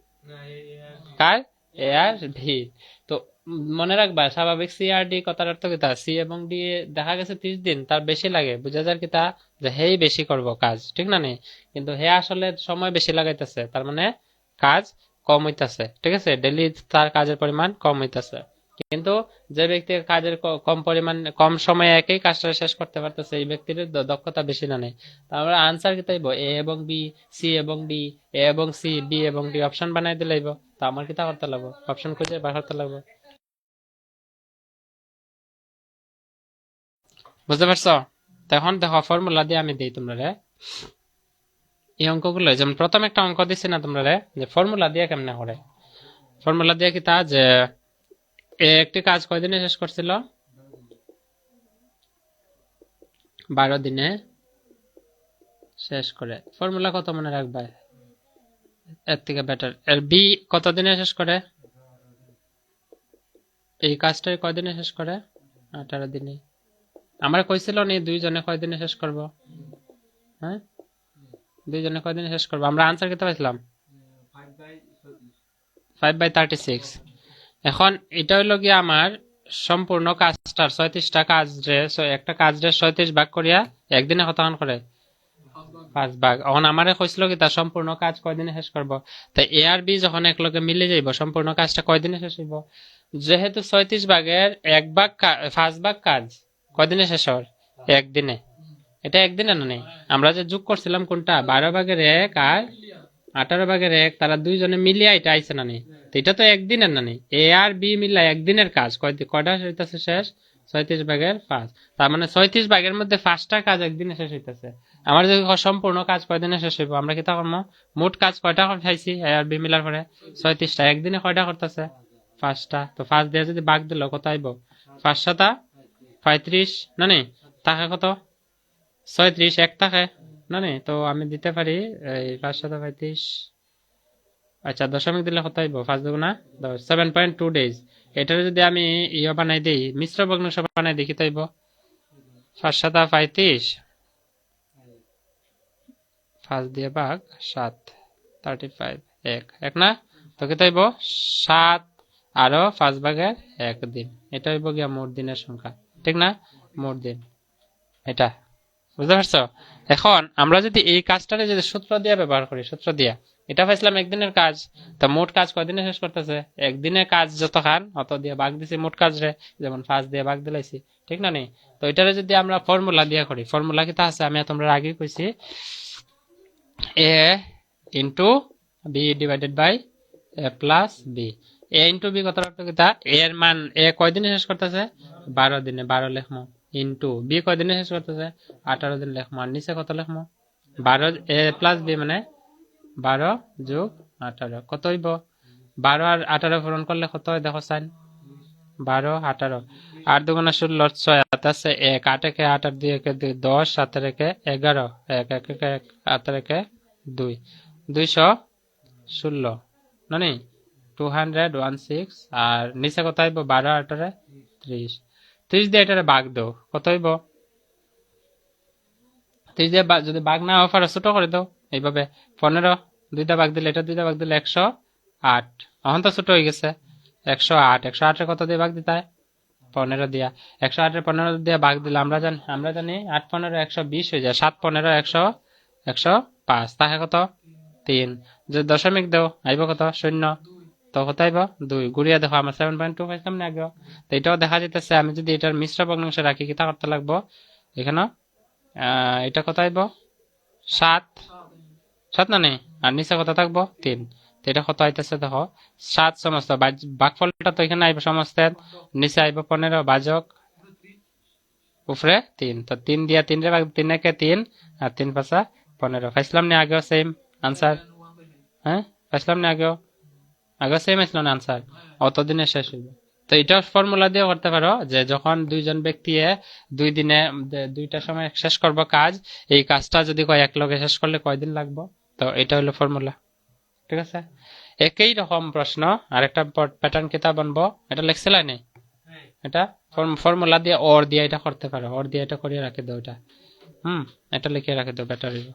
কার? এ আর ভি। তো মনে রাখবা, স্বাভাবিক সি আর ডি কথার অর্থ কি, তা সি এবং ডি দেখা গেছে 30 দিন তার বেশি লাগে, বুঝা যায় কি তা, যে হেই বেশি করব কাজ, ঠিক না? কিন্তু হে আসলে সময় বেশি লাগাইতেছে, তার মানে কাজ কম হইতাছে, ঠিক আছে? ডেইলি তার কাজের পরিমাণ কম হইতাছে। কিন্তু যে ব্যক্তি কাজের কম পরিমাণ কম সময়ে একই কাজটা শেষ করতে পারতেছে এই ব্যক্তির দক্ষতা বেশি না নেই। তারপরে আনসার কি তাইব এ এবং বি, সি এবং ডি, এ এবং সি, বি এবং ডি অপশন বানাই দিলেইব। তো আমার কি তা করতে লাগবো? অপশন খুঁজে বার করতে লাগবো। বুঝতে পারছো? তখন দেখো ফর্মুলা দিয়ে আমি দিই তোমরা রে এই অঙ্কগুলো। যেমন প্রথম একটা অঙ্ক দিচ্ছি না তোমরা রে, যে ফর্মুলা দিয়ে কেমনে করে। ফর্মুলা দিয়ে কি তা যে এ একটি কাজ কয়দিনে শেষ করছিল? 12 দিনে শেষ করে। ফর্মুলা কত মনে রাখবে? এর থেকে বেটার। এর বি কত দিনে শেষ করে? এই কাজটাই কয়দিনে শেষ করে? 18 দিনে। আমরা কইছিল নি দুইজনে কয়দিনে শেষ করব? হ্যাঁ, দুইজনে কয়দিনে শেষ করব? আমরা আনসার কত পাইছিলাম? 5/36। এখন এটা হইলো গিয়ে আমার সম্পূর্ণ কাজটার 36টা কাজ রে, একটা কাজ রে 36 ভাগ করিয়া একদিনে কতক্ষণ করে? 5 ভাগ। এখন আমারে কইছিল কি তার সম্পূর্ণ কাজ কয়দিনে শেষ করব? তাই এ আর বি যখন একলগে মিলে যাইব সম্পূর্ণ কাজটা কয়দিনে শেষ হইব? যেহেতু 36 ভাগের 1 ভাগ 5 ভাগ কাজ কয়দিনে শেষ হয়? একদিনে। এটা একদিনে না নেই। আমরা যে যোগ করছিলাম কোনটা 12 ভাগের 1 আর 18 ভাগের 1, তারা দুইজনে মিলিয়ে এটা আইছে না নেই। তো এটা তো একদিনের না নেই। এ আর বি মিলা একদিনের কাজ কয়টা হইতেছে শেষ? 36 ভাগের 5। তার মানে 36 ভাগের মধ্যে 5টা কাজ একদিনে শেষ হইতেছে। আমার যদি সম্পূর্ণ কাজ কয়দিনে শেষ হইব? আমরা কি তা করবো? মোট কাজ কয়টা খাইছি এ আর বি মিলার পরে? 36টা। একদিনে কয়টা করতেছে? 5টা। তো 5 দিয়ে যদি ভাগ দিল কত আইব? 5 সাতা 35 না নেই। থাকে কত? 36 এক থাকে না নেই। তো আমি দিতে পারি এই 5 7 35। আচ্ছা, দশমিক দিলে কত আইব? 5 দুগুণা 10, 7.2 ডেজ। এটার যদি আমি ইয়ে বানাই দিই, মিশ্র ভগ্নাংশ বানাই দিই, কি তাইব? 5 7 35, 5 দিয়ে ভাগ 7, 35, এক না? তো কি তাইব? 7 আরো 5 ভাগের 1 দিন। এটা হইব গিয়া মোট দিনের সংখ্যা, ঠিক না? মোট দিন এটা। বুঝতে পারছো? এখন আমরা যদি এই কাজটারে যদি সূত্র দিয়ে ব্যবহার করি, সূত্র দিয়ে এটা পাইছিলাম একদিনের কাজ। তা মোট কাজ কয়দিনে শেষ করতেছে? একদিনের কাজ যত খান অত দিয়ে ভাগ দিছি মোট কাজ রে, যেমন 5 দিয়ে ভাগ দিলাইছি, ঠিক না নেই? তো এটারে যদি আমরা ফর্মুলা দিয়ে করি, ফর্মুলা কি তা আছে? আমি তোমরা আগে কইছি A into B divided by A plus B. A into B কত রাখতো? কি তা এর মান এ কয়দিনে শেষ করতেছে? 12 দিনে। 12 লেখমো ইন্টু বি কয়দিনে শেষ করতেছে? 18 দিন লেখমো। আর নিচে কত লেখমো? 12 এ প্লাস বি মানে 12 যোগ 18 কত হইব? 12 আর 18 পূরণ করলে কত হয় দেখো সাইন? 12 18, 8 দুগুণা 16, 6 হাতে আছে 1, 8 একে 8 আর 2 একে 2, 10, 7 একে 11, 1 1 একে 1, 8 একে 2, 216 না নি? 216। আর নিচে কত হইব? 12 18 30। 30 দিয়ে এটারে ভাগ দাও, কত হইব? 30 দিয়ে যদি ভাগ না হওয়া পারো ছোট করে দাও এইভাবে। 15 দুইটা ভাগ দিলে, এটা দুইটা ভাগ দিলে 108। এখন তো ছোট হয়ে গেছে 108। 108 এর কত দিয়ে ভাগ দিতে হয়? 15 দিয়া। 108 এর 15 দিয়ে ভাগ দিলে আমরা জানি 8 15 120 হয়ে যায়। 7 15 105। তাহে কত? 3। যদি দশমিক দাও আইব কত? 0। তো কত আইব? 2। ঘুরিয়া দেখো আমার 7.2 পাইছিলাম না আগে? তো এটাও দেখা যেতেছে। আমি যদি এটার মিশ্র ভগ্নাংশ রাখি, কি তা করতে লাগবো এখানে? এটা কত আইব? 7। 7 না নেই? আর নিচে কত থাকবো? 3। তো এটা কত আইতেছে দেখো? 7 সমস্ত ভাগফলটা তো এখানে আইব সমস্ত, নিচে আইব 15 ভাজক উপরে 3। তো 3 দিয়া 3 রে ভাগ, 3 একে 3 আর 3 পাঁচা 15। পাইছিলাম না আগেও সেম আনসার? হ্যাঁ, পাইছিলাম না আগেও সেম আসলো না আনসার? অতদিনে শেষ হইব। তো এটা ফর্মুলা দিয়ে করতে পারো যে যখন দুইজন ব্যক্তি দুই দিনে দুইটা সময় শেষ করব কাজ, এই কাজটা যদি কয় এক লগে শেষ করলে কয়দিন লাগবে? তো এটা হলো ফর্মুলা, ঠিক আছে? একই রকম প্রশ্ন আরেকটা প্যাটার্ন কিতাব বানবো, এটা লেখছিলাই নেই? এটা ফর্মুলা দিয়ে ওর দিয়ে এটা করতে পারো, ওর দিয়ে এটা করিয়ে রাখে দাও এটা। এটা লিখে রাখে দাও, বেটার হইব।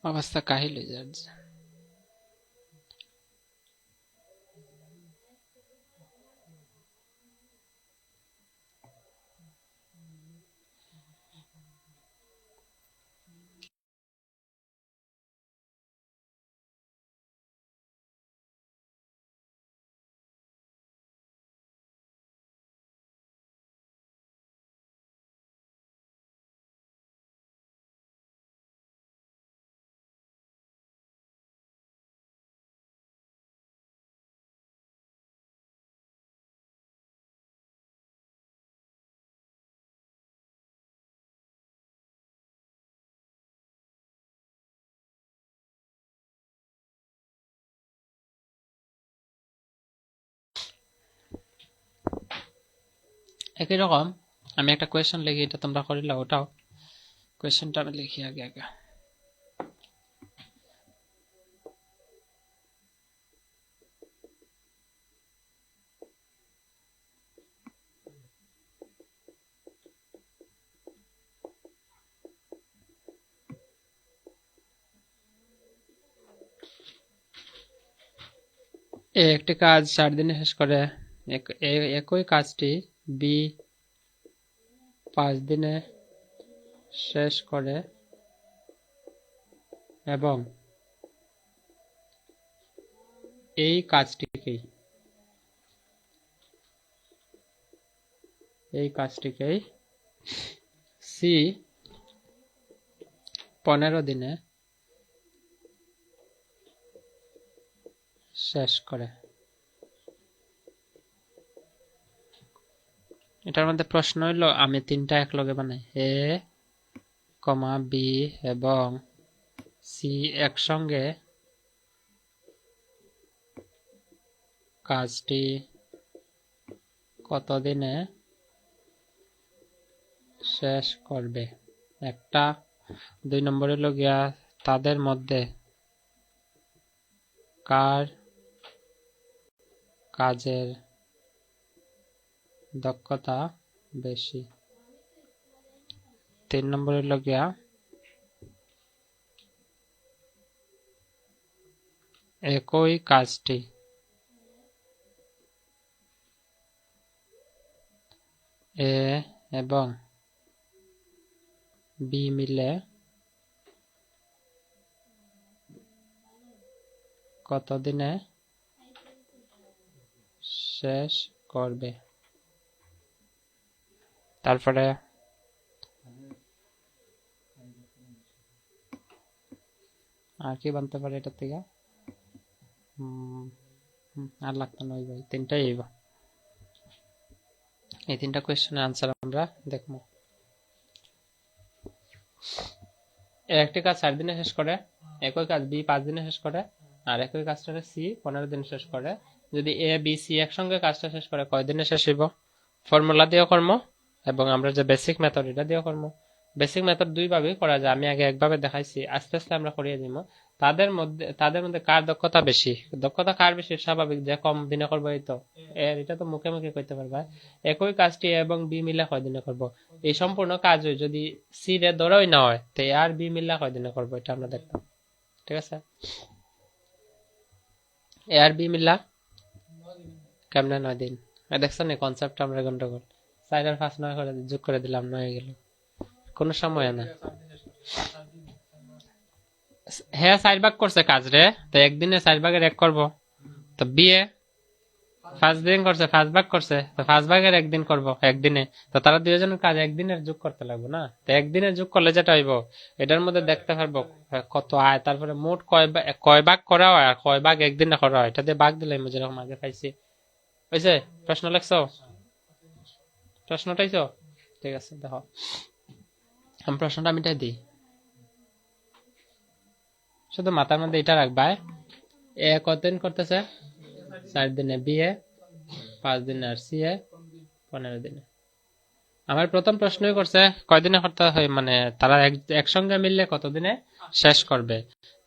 অবস্থা কাহিল হয়ে যাচ্ছে। একই রকম আমি একটা কোয়েশ্চেন লিখি, এটা তোমরা করিলা, ওটাও কোয়েশ্চেনটা আমি লিখি আগে আগে। একটি কাজ 4 দিনে শেষ করে, একই কাজটি বি 5 দিনে শেষ করে এবং এই কাজটিকেই সি 15 দিনে শেষ করে। এটার মধ্যে প্রশ্ন হইল আমি 3টা একলগে বানাই, এ কমা বি এবং সি একসঙ্গে কাজটি কতদিনে শেষ করবে। একটা 2 নম্বরে লগিয়া তাদের মধ্যে কার কাজের দক্ষতা বেশি। 3 নম্বরে লগিয়া একই কাজটি এ এবং বি মিলে কতদিনে শেষ করবে। তারপরে আর কি বানতে পারে এটা থেকে, আর লাগতো না, ওই ভাই 3টাই এইবা। এই 3টা কোয়েশ্চেনের আনসার আমরা দেখবো। একটি কাজ 4 দিনে শেষ করে, একই কাজ বি 5 দিনে শেষ করে, আর একই কাজটা সি 15 দিনে শেষ করে। যদি এ বি সি একসঙ্গে কাজটা শেষ করে কয় দিনে শেষ হইব? ফর্মুলা দিয়ে কর্ম এবং আমরা যে বেসিক মেথড এটা দিয়ে কর্ম। বেসিক মেথড 2 ভাবেই করা যায়, আমি আগে একভাবে দেখাইছি, আস্তে আস্তে আমরা করিয়ে দিব। তাদের মধ্যে কার দক্ষতা বেশি, দক্ষতা কার বেশি স্বাভাবিক, যে কম দিনে করবো এই তো এর, এটা তো মুখে মুখে কইতে পারবা। একই কাজটি এবং বি মিলা কয় দিনে করবো, এই সম্পূর্ণ কাজ যদি সি রে ধরেই না হয় তো আর বি মিলা কয় দিনে করবো এটা আমরা দেখতাম। ঠিক আছে, এ আর বি মিলা কেমনে 9 দিন। দেখছেন এই কনসেপ্ট আমরা গন্ডগোল, 4 আর 5 9 করে যোগ করে দিলাম 9 হয়ে গেল, কোনো সময় না। হ্যাঁ 4 ভাগ করছে কাজ রে, তো একদিনে 4 ভাগের 1 করব। তো বিয়ে 5 দিন করছে, 5 ভাগ করছে, তো 5 ভাগের 1 দিন করব একদিনে। তো তারা দুইজনের কাজ একদিনের যোগ করতে লাগবে না, তো একদিনের যোগ করলে যেটা হইব এটার মধ্যে দেখতে পারবো কত আয়, তারপরে মোট কয় ভাগ করা হয় আর কয় ভাগ একদিনে করা হয়, এটা দিয়ে ভাগ দিলে যেরকম আগে পাইছি। হয়েছে? প্রশ্ন লিখছো? প্রশ্নটাইছো? ঠিক আছে, দেখো আমি প্রশ্নটা মিটাই দিই, শুধু মাথার মধ্যে এটা রাখবা। এ কতদিন করতেছে? 4 দিনে, বি এ 5 দিনে, আর সি এ 15 দিনে। আমার প্রথম প্রশ্নই করছে কয়দিনে করতে হয়, মানে তারা একসঙ্গে মিললে কতদিনে শেষ করবে।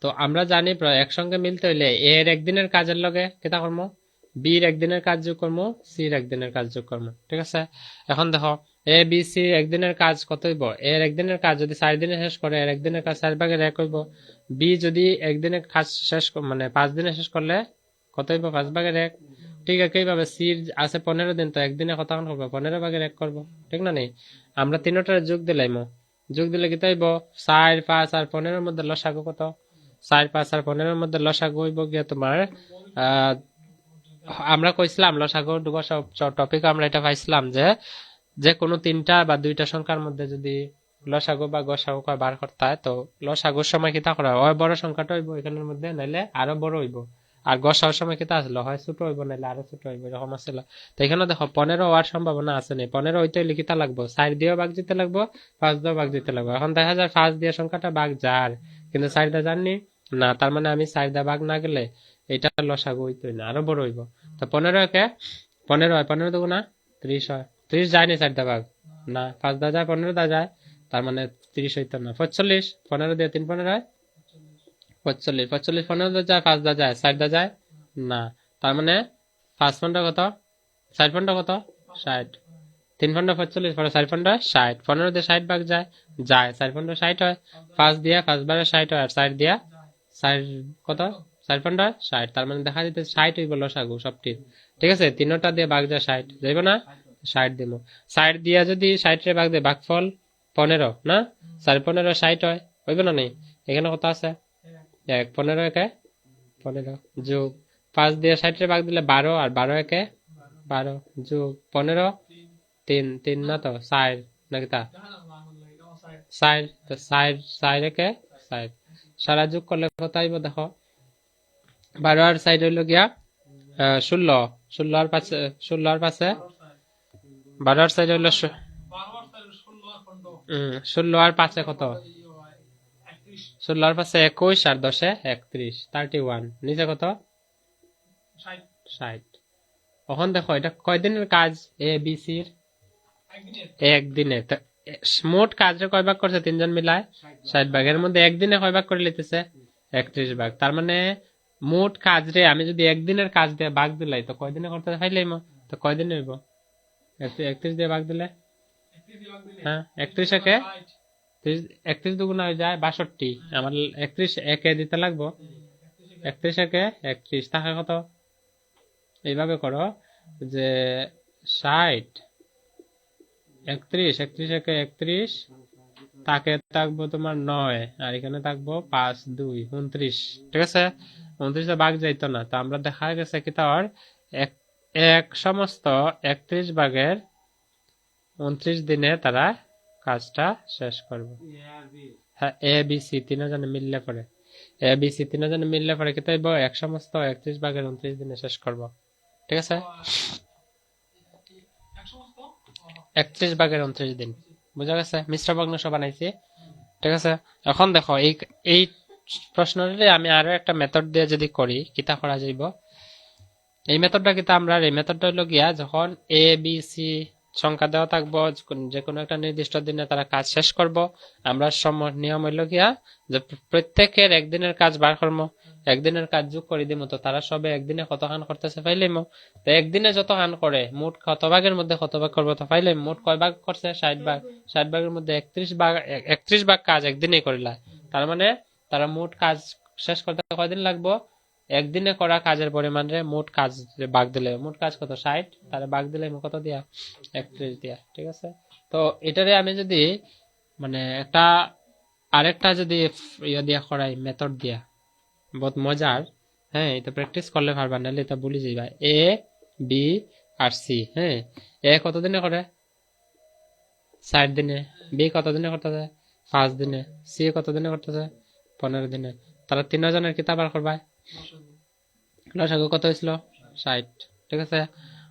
তো আমরা জানি একসঙ্গে মিলতে হইলে এর একদিনের কাজের লগে কেটা করবো, বির একদিনের কাজ যোগ করবো, সির একদিনের কাজ যোগ করবো। ঠিক আছে, এখন দেখো এ বি সি একদিনের কাজ কত হইব, এর একদিনের কাজ যদি 4 দিনে শেষ করে এর একদিনের কাজ 4 ভাগের 1 হইব। বি যদি একদিনের কাজ শেষ মানে 5 দিনে শেষ করলে কত হইব, 5 ভাগের 1। ঠিক আছে, এইভাবে সির আছে 15 দিন, তো একদিনে কতক্ষণ করবো, 15 ভাগের 1 করবো। ঠিক না নেই? আমরা তিনটার যোগ দিলাম, যোগ দিলে কি হইব, 4 5 আর 15 মধ্যে লসাগু কত, 4 5 আর 15 মধ্যে লসাগু হইব গিয়া তোমার আমরা কইছিলাম লসাগু টপিক আমরা এটা পাইছিলাম যে যে কোনো 3টা বা 2টা সংখ্যার মধ্যে যদি লসাগু বা গসাগু বার করতে হয়, তো লসাগুর সময় কিতা করা হয়, বড় সংখ্যাটা হইব এখানের মধ্যে, নাইলে আরো বড় হইব। আর গসার সময় কিতা আসলো, হয় ছোট হইব নাইলে আরো ছোট হইব, এরকম আসলে। তো এখানে দেখো 15 হওয়ার সম্ভাবনা আছে নি, 15 হইতে লিখিতা লাগবো 4 দিয়েও ভাগ দিতে লাগবো, 5 দিয়েও ভাগ দিতে লাগবো। এখন দেখা যায় 5 দিয়ে সংখ্যাটা ভাগ যার, কিন্তু 4 দিয়ে জাননি না, তার মানে আমি 4 দিয়ে ভাগ না গেলে এটা লসাগু হইতোই না, আরো বড় হইব। তো 15 কে 15 হয়, 15 দুগুণা 30 হয়, 30 যায়নি 4 দা ভাগ না 5 দা যায় 15 দা যায় তার মানে 30 হইতো না 45 15 দিয়ে 3 15 হয় 45 45 15 দা যায় 5 দা যায় 4 দা যায় না তার মানে 5 15 কত 4 15 কত 60 3 15 45 পরে 4 15 60 15 দিয়ে 60 ভাগ যায় যায় 4 15 60 হয় 5 দিয়া 5 বারে 60 হয় আর 4 দিয়া 4 কত 4 15 60 তার মানে দেখা যেতে 60 হইব লসাগু সবটি ঠিক আছে তিনটা দিয়ে ভাগ যায় 60 যাইব না 60 দিমু 60 দিয়া যদি 60 রে ভাগ দেয় ভাগফল 15 না 4 15 60 হয় হইব না নাই এখানে কত আছে 1 15 একে 15 যোগ 5 দিয়ে 60 রে ভাগ দিলে 12 আর 12 একে 12 যোগ 15 3 3 না তো 4 নাকি তা 4 তো 4 4 একে 4 সারা যোগ করলে কত আইব দেখো 12 আর 4 হইল গিয়া 16 16 আর 5 16 আর 5 12 আর 4 হইল 16 আর 5 কত 16 আর 5 21 আর 10 31 31 নিচে কত 60 এখন দেখো এটা কয়দিনের কাজ এ বি সি এর একদিনে মোট কাজে কয় ভাগ করছে তিনজন মিলায় 60 ভাগের মধ্যে একদিনে কয় ভাগ করে লিতেছে 31 ভাগ তার মানে মোট কাজ রে আমি যদি একদিনের কাজ দিয়ে ভাগ দিলাই তো কয়দিনে করতে পাইলাম তো কয়দিনে হইব 31 দিয়ে ভাগ দিলে হ্যাঁ 31 একে 31 দুগুণা হয়ে যায় 62 আমার 31 একে দিতে লাগবো 31 একে 31 টাকা কত এইভাবে করো যে 60 31 31 একে 31 তাকে থাকবো তোমার 9 আর এখানে থাকবো 5 2 29 ঠিক আছে 29 ভাগ যাইতো না তো আমরা দেখা গেছে কি তার এক সমস্ত 31 ভাগের 29 দিনে তারা কাজটা শেষ করবে হ্যাঁ এ বি সি তিনজনে মিললে পরে এ বি সি তিনজনে মিললে পরে কি তাইব এক সমস্ত 31 ভাগের 29 দিনে শেষ করব ঠিক আছে 31 ভাগের 29 দিন বুঝা গেছে মিশ্র ভগ্নাংশ বানাইছি ঠিক আছে এখন দেখো এই প্রশ্নটি আমি আরো একটা মেথড দিয়ে যদি করি কিতা করা যাইব এই মেথডটা কিতা আমরা এই মেথডটা হলো গিয়া যখন এ বি সি সংখ্যা দেওয়া থাকবো যে কোনো একটা নির্দিষ্ট দিনে তারা কাজ শেষ করব আমরা নিয়ম হইলো গিয়া যে প্রত্যেকের একদিনের কাজ বার করবো একদিনের কাজ যোগ করে দিব তো তারা সবে একদিনে কত হান করতেছে পাইলাম তো একদিনে যত হান করে মোট কত ভাগের মধ্যে কত ভাগ করবো তো পাইলাম মোট কয় ভাগ করছে 60 ভাগ 60 ভাগের মধ্যে 31 ভাগ কাজ একদিনেই করিলা তার মানে তারা মোট কাজ শেষ করতে কয়দিন লাগবো একদিনে করা কাজের পরিমাণ রে মোট কাজ ভাগ দিলে মোট কাজ কত 60 তারে ভাগ দিলে কত দিয়া 31 দিয়া ঠিক আছে তো এটারে আমি যদি মানে একটা আরেকটা যদি ইয়া দিয়া করাই মেথড দিয়া বহুত মজার হ্যাঁ এটা প্র্যাকটিস করলে পারবা নাহলে এটা ভুলে যাইবা এ বি আর সি হ্যাঁ এ কত দিনে করে 60 দিনে বি কত দিনে করতেছে 5 দিনে সি কত দিনে করতেছে 15 দিনে তারা তিনজনের কিতাব বার করবা লসাগু কত হয়েছিল 60 ঠিক আছে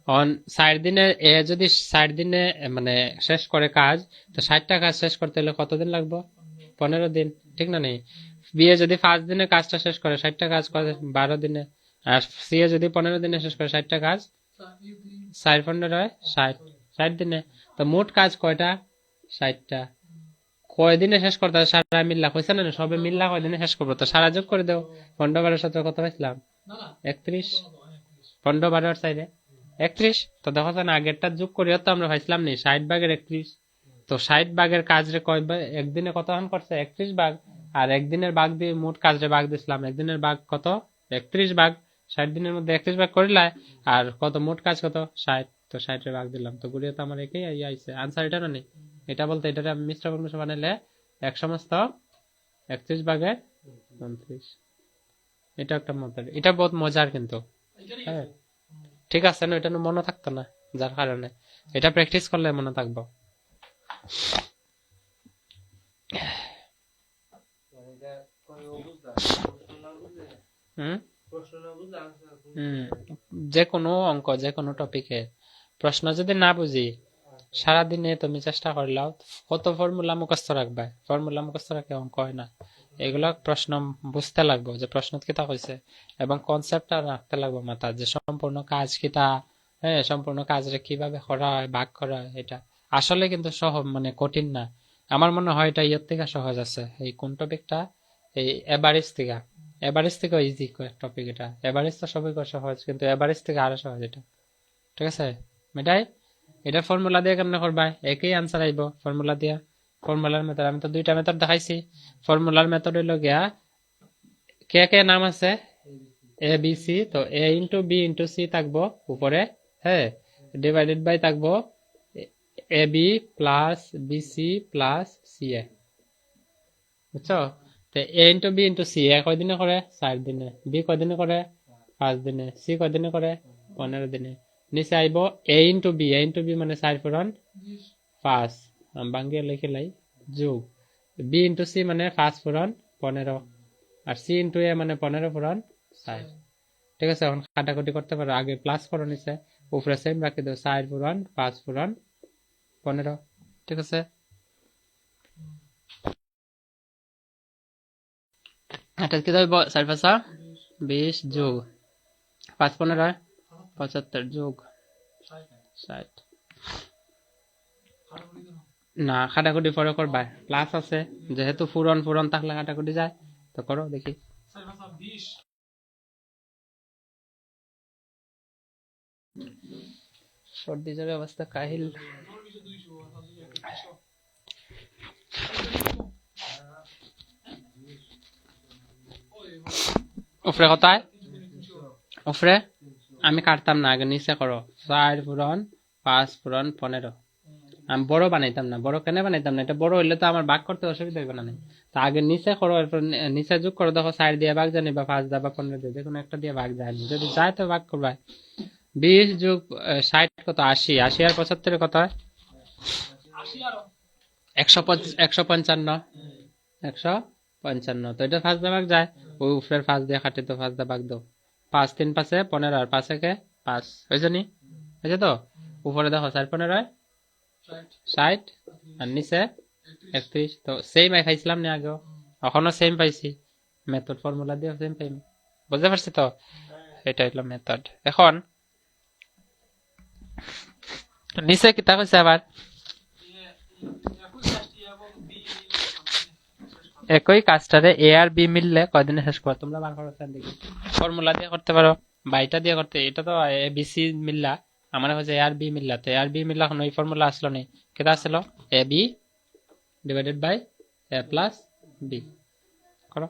অন 60 দিনে এ যদি 60 দিনে মানে শেষ করে কাজ তো 60টা কাজ শেষ করতে হলে কতদিন লাগবে 15 দিন ঠিক না নেই বিয়ে যদি 5 দিনে কাজটা শেষ করে 60টা কাজ করে 12 দিনে আর সি যদি 15 দিনে শেষ করে 60টা কাজ 4 15 হয় 60 দিনে তো মোট কাজ কয়টা 60টা কয় দিনে শেষ করতে সারা মিল্লা কইছে না সবে মিল্লা কয় দিনে শেষ করবো তো সারা যোগ করে দাও 15 12 17 কত পাইছিলাম 31 15 12 সাইডে 31 তো দেখো না আগেরটা যোগ করিও তো আমরা পাইছিলাম নি 60 ভাগের 31 তো 60 ভাগের কাজ রে কয় একদিনে কত হান করছে 31 ভাগ আর একদিনের ভাগ দিয়ে মোট কাজ রে ভাগ দিছিলাম একদিনের ভাগ কত 31 ভাগ 60 দিনের মধ্যে 31 ভাগ করিলা আর কত মোট কাজ কত 60 তো 60 রে ভাগ দিলাম তো গুলিয়ে তো আমার একই আইছে आंसर এটা না নেই এটা বলতে এটারে আমি মিশ্র ভগ্নাংশ বানাইলে এক সমস্ত 31 ভাগের 29 এটা একটা মজার এটা বহুত মজার কিন্তু হ্যাঁ ঠিক আছে না এটা মনে থাকতো না যার কারণে এটা প্র্যাকটিস করলে মনে থাকবো যে কোনো অঙ্ক যে কোনো টপিকে প্রশ্ন যদি না বুঝি সারাদিনে তুমি চেষ্টা করলাও কত ফর্মুলা মুখস্থ রাখবে ফর্মুলা মুখস্থ রাখে অঙ্ক হয় না এগুলা প্রশ্ন বুঝতে লাগবে যে প্রশ্ন কিতা হয়েছে এবং কনসেপ্টটা রাখতে লাগবে মাথা যে সম্পূর্ণ কাজ কিতা হ্যাঁ, সম্পূর্ণ কাজটা কিভাবে করা হয়, ভাগ করা হয়, এটা আসলে কিন্তু সহজ, মানে কঠিন না। আমার মনে হয় এটা ইয়ের থেকে সহজ আছে, এই কোন টপিকটা, এই এভারেজ থেকে। এভারেজ থেকে ইজি টপিক এটা। এভারেজ তো সবই সহজ, কিন্তু এভারেজ থেকে আরো সহজ এটা। ঠিক আছে, মেটাই এটা ফর্মুলা দিয়ে কেমনে করবা, একই আনসার আইব ফর্মুলা দিয়া। ফর্মুলার মেথড আমি তো দুইটা মেথড দেখাইছি। ফর্মুলার মেথড হইল গিয়া, কে কে নাম আছে এ বি সি, তো A into B into C থাকবো উপরে, হ্যাঁ, ডিভাইডেড বাই থাকবো A B plus B C plus C A, বুঝছো? তো A into B into C এ কয়দিনে করে, 4 দিনে। বি কয়দিনে করে, 5 দিনে। সি কয়দিনে করে, 15 দিনে। নিচে আইব এ ইন্টু বি মানে 4 পূরণ 5, বাঙ্গিয়ে লিখে লাই, যোগ বি ইন্টু সি মানে 5 পূরণ 15, আর সি ইন্টু এ মানে 15 পূরণ 4। ঠিক আছে, এখন কাটাকুটি করতে পারো, আগে প্লাস করো, নিচে উপরে সেম রাখি দাও, 4 পূরণ 5 পূরণ 15। ঠিক আছে, এটা কি দেবো, 4 5 20 যোগ 5 15 75 যোগ 60। না, কাটাকুটি পরে করবা, প্লাস আছে যেহেতু, পূরণ পূরণ থাকলে কাটাকুটি যায়, তো করো দেখি। সর্দি জ্বরের অবস্থা কাহিল। উপরে কোথায়, উপরে আমি কাটতাম না, আগে নিচে করো। 4 পূরণ 5 পূরণ 15। আমি বড় বানাইতাম না, বড় কেন বানাইতাম না, এটা বড় হইলে তো আমার ভাগ করতে অসুবিধা হবে না। তা আগে নিচে করো, এরপর নিচে যোগ করো, দেখো 4 দিয়ে ভাগ জানি বা 5 দা বা 15 দিয়ে, যে কোনো একটা দিয়ে ভাগ যায়, যদি যায় তো ভাগ করবা। 20 যোগ 60 কত, 80। 80 আর 75 কত হয়, 155। 155, তো এটা 5 দিয়ে ভাগ যায়, ওই উপরের 5 দিয়ে কাটি, তো 5 দিয়ে ভাগ দাও। 5 3 5 15, আর 5 একে 5, হয়েছে নি, হয়েছে তো। উপরে দেখো 4 15 60, আর নিচে 31। তো সেম খাইছিলাম না আগেও, এখনো সেম পাইছি, মেথড ফর্মুলা দিয়ে সেম পাইম। বুঝতে পারছি তো, এটা হইলো মেথড। এখন নিচে কিতা কইছে আবার, একই কাজটারে এ আর বি মিললে কয়দিনে শেষ করো, তোমরা বার করো দেখি। ফর্মুলা দিয়ে করতে পারো, বাইটা দিয়ে করতে, এটা তো এ বি সি মিললা, আমার হচ্ছে এ আর বি মিললা, তো এ আর বি মিললা, এখন ওই ফর্মুলা আসলো নেই, কেটা আসলো, A B divided by A plus B, করো।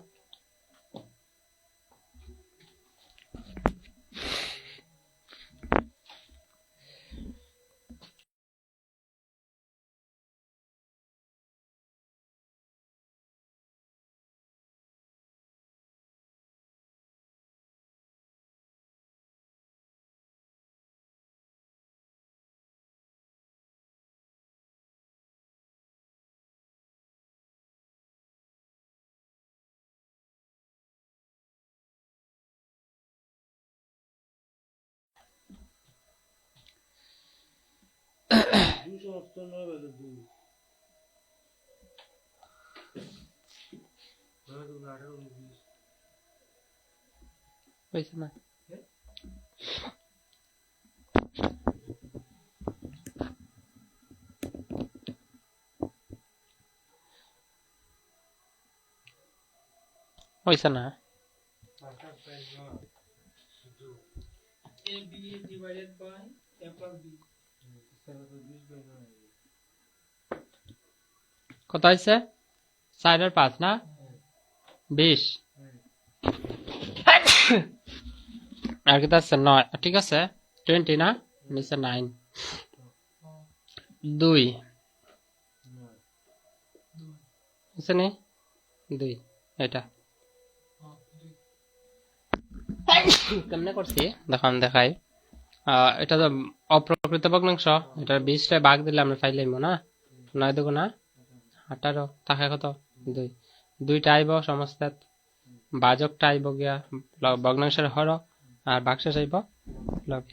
হয়েছে না, হয়েছে না, কত হয়েছে, 4 আর 5 না, 20। আর কি আছে 9, ঠিক আছে, 20 না, নিচে 9, 2 বুঝছে নি, 2, এটা কেমনে করছি দেখো, আমি দেখাই। এটা তো অপ্রকৃত ভগ্নাংশ, এটা 20 ভাগ দিলে আমরা পাইলাম না, 9 2 18, থাকে কত, 2। 2টা আইব সমস্ত, ভাজকটা আইব গিয়া ভগ্নাংশের হর, আর ভাগশেষ আইব লব।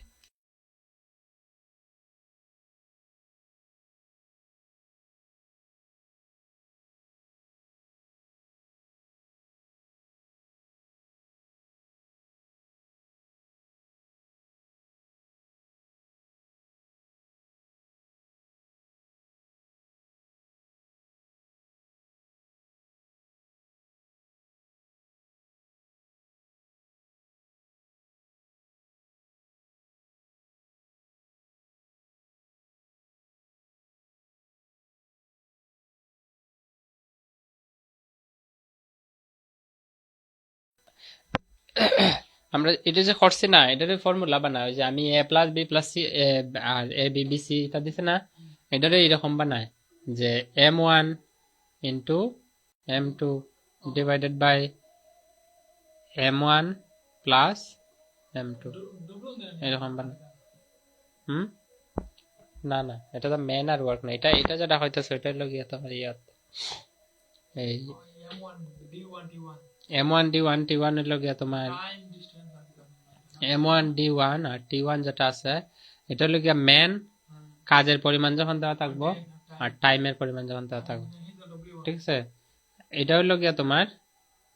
আমরা এটা যে করছি না, এটার ফর্মুলা বানায় ওই যে আমি এ plus B plus C R A B B C এটা দিছে না, এটারে এরকম বানায় যে m1 into m2 divided by m1 plus m2 এরকম বানায়। হুম, না না, এটা তো মেন আর ওয়ার্ক না, এটা এটা যেটা হইতেছে ওইটার লগিয়া তোমার ইয়াত এই m1 d1 t1 এর লগিয়া তোমার m1 d1 আর t1 যেটা আছে এটা লগিয়া মেন কাজের পরিমাণ যখন দেওয়া থাকবো আর টাইমের পরিমাণ যখন দেওয়া থাকবো, ঠিক আছে। এটা হলো গিয়া তোমার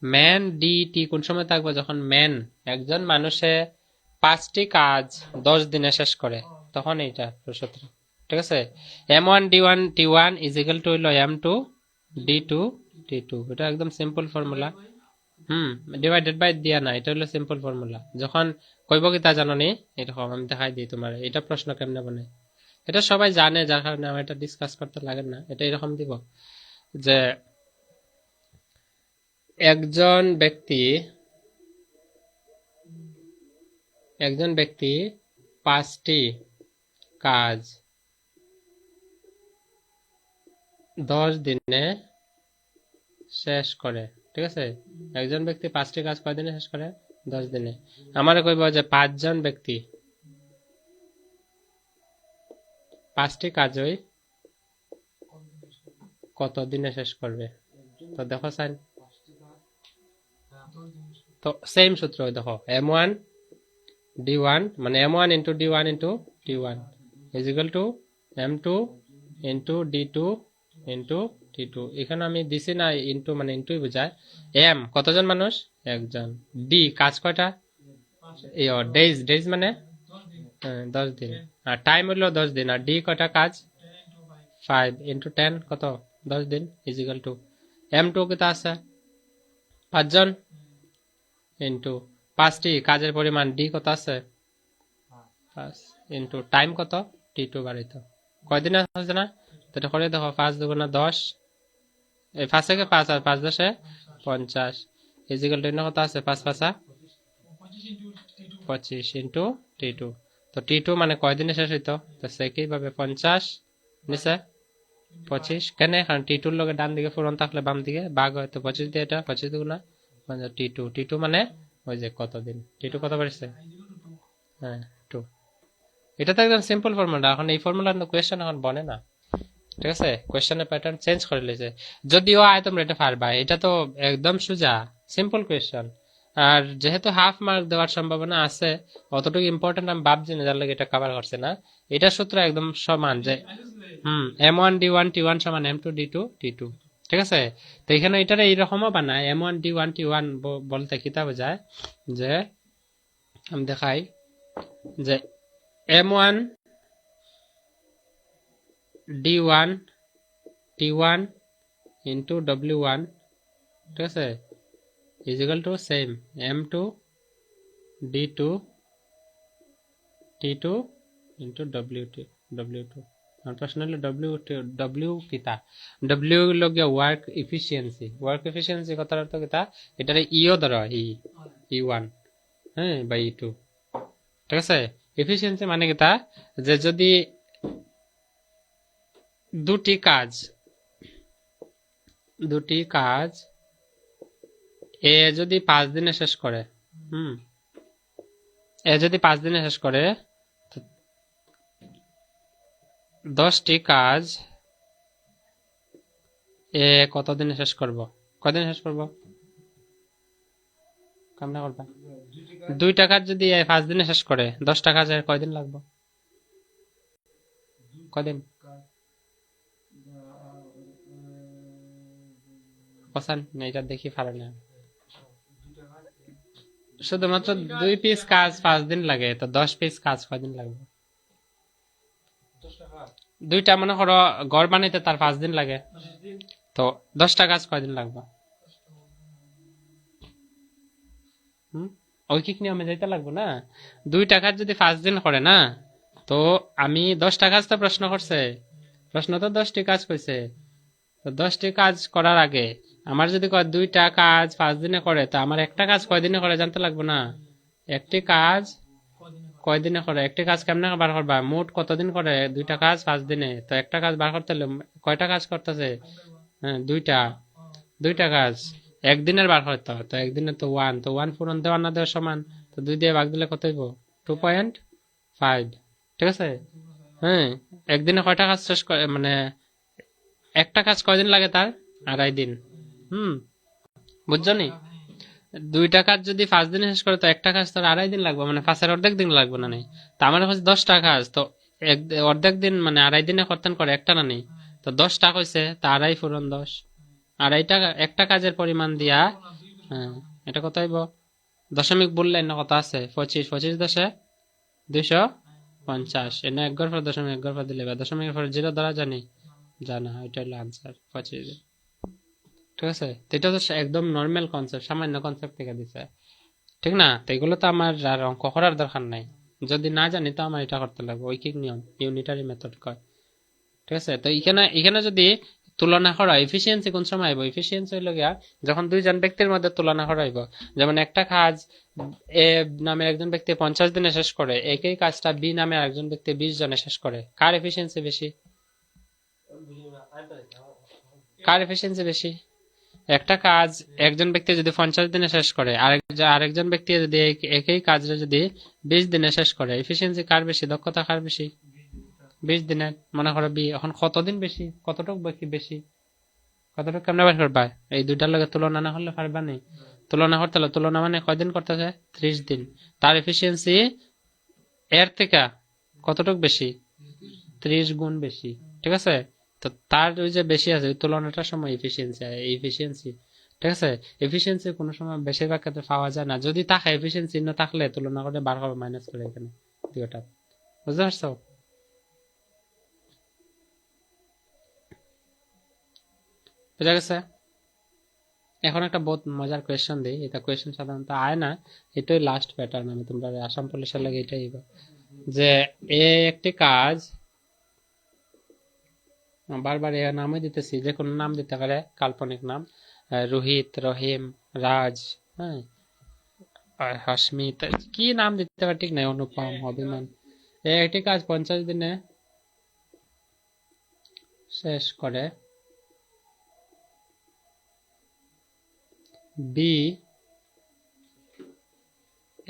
মেন ডিটি কোন সময় থাকবে, যখন মেন একজন মানুষে 5টি কাজ 10 দিনে শেষ করে তখন এইটা সূত্র, ঠিক আছে। m1 d1 t1 is equal two হলো m2 d2 t2, এটা একদম সিম্পল ফর্মুলা। ডিভাইডেড বাই দিয়া না, এটা হলো সিম্পল ফর্মুলা। যখন কইব কি তা জানো নি, এরকম আমি দেখাই দিই তোমার এটা প্রশ্ন কেমনে বনে, এটা সবাই জানে যার কারণে আমার এটা ডিসকাস করতে লাগে না। এটা এরকম দিব যে একজন ব্যক্তি 5টি কাজ 10 দিনে শেষ করে, ঠিক আছে। একজন ব্যক্তি 5টি কাজ কয় দিনে শেষ করে? 10 দিনে। আমার কইব যে 5 জন ব্যক্তি 5টি কাজই কত দিনে শেষ করবে। তো দেখো সাইন, তো সেম সূত্র দেখো m1 d1 মানে m1 into d1 into t1 is equal to m2 into d2 into t2। এখানে আমি দিছি না ইন্টু, মানে ইন্টুই বোঝায়। m কতজন মানুষ? একজন। d কাজ কয়টা? ডেজ, ডেজ মানে 10 দিন, আর টাইম হলো 10 দিন, আর d কয়টা কাজ? 5 ইন্টু 10 কত? 10 দিন ইজ ইকুয়াল টু m2 কত আছে? 5 জন ইন্টু 5টি কাজের পরিমাণ d কত আছে? 5 ইন্টু টাইম কত? t2 বাড়িত কয়দিন আছে না, তো এটা করে দেখো 5 দুগুণা 10, এই 5 থেকে 5 আর 5 10 50 ইজ ইকুয়াল টু কত আছে? 5 5 25 ইন্টু t2। তো t2 মানে কয়দিনে শেষ হইতো? তো সেইভাবে 50 নিচে 25, কেন? কারণ t2 এর লগে ডান দিকে ফুরন থাকলে বাম দিকে ভাগ হয়, তো 25 দিয়ে এটা 25 দুগুণা t2, t2 মানে ওই যে কতদিন, t2 কত বাড়ছে? হ্যাঁ 2। এটা তো একদম সিম্পল ফর্মুলা। এখন এই ফর্মুলার কোয়েশ্চেন এখন বনে না, ঠিক আছে। কোয়েশ্চেনের প্যাটার্ন চেঞ্জ করে লিয়েছে, যদিও আয় তোমরা এটা পারবা, এটা তো একদম সোজা সিম্পল কোয়েশ্চেন। আর যেহেতু হাফ মার্ক দেওয়ার সম্ভাবনা আছে, অতটুকু ইম্পর্টেন্ট আমি ভাবছি না, যার লাগে এটা কভার করছে না। এটা সূত্র একদম সমান যে m1 d1 t1 সমান m2 d2 t2, ঠিক আছে। তো এখানে এটারে এইরকমও বানায় m1 d1 t1 বলতে কিতা বোঝায় যে আমি দেখাই যে m1 d1 t1 into w1, ঠিক আছে, is equal to same m2 d2 t2 into w2। প্রশ্ন হলো w কিতা? w হলো গিয়া ওয়ার্ক এফিসিয়েন্সি। ওয়ার্ক এফিসিয়েন্সি কথার অর্থ কিতা? এটারে ইও ধরো, e1 হ্যাঁ বা e2, ঠিক আছে। এফিসিয়েন্সি মানে কিতা? যে যদি দুটি কাজ এ যদি 5 দিনে শেষ করে, এ যদি 5 দিনে শেষ করে, 10টি কাজ এ কত দিনে শেষ করব? কয়দিনে শেষ করব? কামনা করবা 2টা কাজ যদি 5 দিনে শেষ করে, 10টা কাজ এর কয়দিন লাগবে? কয়দিন? পছান না, এটা দেখি পারে না। শুধুমাত্র 2 পিস কাজ 5 দিন লাগে, তো 10 পিস কাজ কয়দিন লাগবে? 2টা মনে করো ঘর বানাইতে তার 5 দিন লাগে, তো 10টা কাজ কয়দিন লাগবে? ঐকিক নিয়মে যাইতে লাগবে না। 2টা কাজ যদি 5 দিন করে না, তো আমি 10টা কাজ তো প্রশ্ন করছে, প্রশ্ন তো 10টি কাজ কইছে, তো 10টি কাজ করার আগে আমার যদি কয় 2টা কাজ 5 দিনে করে, তো আমার একটা কাজ কয় দিনে করে জানতে লাগবে না? একটি কাজ কয় দিনে করে, একটি কাজ কেমনে বার করবা? মোট কতদিন করে 2টা কাজ 5 দিনে, তো একটা কাজ বার করতে হলে কয়টা কাজ করতেছে? হ্যাঁ, 2টা কাজ একদিনের বার করতে হয়, তো একদিনে তো 1, তো 1 পূরণ দেওয়া না দেওয়া সমান, তো 2 দিয়ে ভাগ দিলে কত হইব? 2.5। ঠিক আছে? হ্যাঁ, একদিনে কয়টা কাজ শেষ করে, মানে একটা কাজ কয়দিন লাগে তার? 2.5 দিন। হুম, বুঝছো নি? 2টা কাজ যদি 5 দিনে শেষ করে, তো একটা কাজ তোর 2.5 দিন লাগবে, মানে 5-এর অর্ধেক দিন লাগবে না নেই? তো আমার কাছে 10টা কাজ, তো অর্ধেক দিন মানে 2.5 দিনে করতেন করে, একটা না নেই? তো 10টা কইছে, তা 2.5 পূরণ 10, 2.5টা একটা কাজের পরিমাণ দিয়া। হ্যাঁ, এটা কত হইব? দশমিক বললেন না, কত আছে? 25, 25 দশে 250, এনে এক ঘর পর দশমিক এক ঘর পর দিলে, বা দশমিকের পরে 0 ধরা জানি? জানা, এটা হলো আনসার 25। ঠিক আছে? তো এটা তো একদম নর্মাল কনসেপ্ট, সামান্য কনসেপ্ট থেকে দিছে, ঠিক না? তো এগুলো তো আমার আর অঙ্ক করার দরকার নাই। যদি না জানি তো আমার এটা করতে লাগবে, ঐকিক নিয়ম, ইউনিটারি মেথড কয়। ঠিক আছে? তো এখানে এখানে যদি তুলনা করা, এফিসিয়েন্সি কোন সময় আইব? এফিসিয়েন্সি হইল গিয়া যখন দুইজন ব্যক্তির মধ্যে তুলনা করাইব। যেমন একটা কাজ এ নামের একজন ব্যক্তি 50 দিনে শেষ করে, একই কাজটা বি নামে একজন ব্যক্তি 20 জনে শেষ করে, কার এফিসিয়েন্সি বেশি? কার এফিসিয়েন্সি বেশি? একটা কাজ একজন ব্যক্তি যদি 50 দিনে শেষ করে, আরেকজন ব্যক্তি যদি একই কাজটা যদি 20 দিনে শেষ করে, এফিসিয়েন্সি কার বেশি, দক্ষতা কার বেশি? 20 দিনের। মনে করো বি, এখন কতদিন বেশি, কতটুকু বেশি, কতটুকু কেমনে বের করবা? এই দুইটার লগে তুলনা না করলে পারবা নি? তুলনা করতে হলে, তুলনা মানে কয়দিন করতেছে? 30 দিন। তার এফিসিয়েন্সি এর থেকে কতটুকু বেশি? 30 গুণ বেশি। ঠিক আছে? তো তার ওই যে বেশি আছে, ওই তুলনাটার সময় এফিসিয়েন্সি। ঠিক আছে? এফিসিয়েন্সি কোনো সময় বেশিরভাগ ক্ষেত্রে পাওয়া যায় না, যদি থাকে এফিসিয়েন্সি না থাকলে তুলনা করে বার হবে, মাইনাস করে এখানে দুইটা। বুঝতে পারছো? বুঝা গেছে? এখন একটা বহুত মজার কোয়েশ্চেন দিই, এটা কোয়েশ্চেন সাধারণত আয় না, এটাই লাস্ট প্যাটার্ন, আমি তোমরা আসাম পুলিশের লাগে এটাই যে এ একটি কাজ, বারবার এ নামই দিতেছি, যে কোনো নাম দিতে পারে, কাল্পনিক নাম, রোহিত, রহিম, রাজ, হ্যাঁ, হাসমিত, কি নাম দিতে পারে ঠিক নাই, অনুপম, অভিমান। একটি কাজ 50 দিনে শেষ করে, বি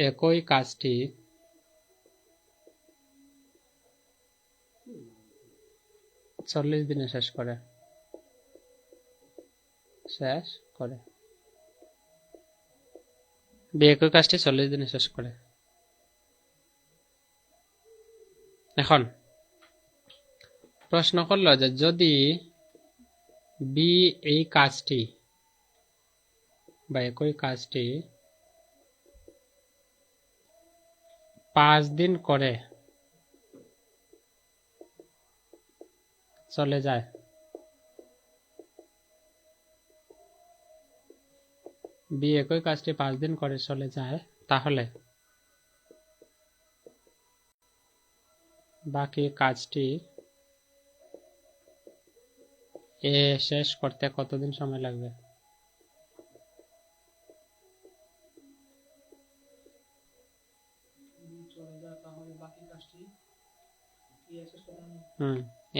একই কাজটি 40 দিনে শেষ করে। বি একই কাজটি 40 দিনে শেষ করে। এখন প্রশ্ন করলো যে যদি বি এই কাজটি বা একই কাজটি 5 দিন করে চলে যায়, বি একই কাজটি 5 দিন করে চলে যায়, তাহলে বাকি কাজটি এ শেষ করতে কতদিন সময় লাগবে?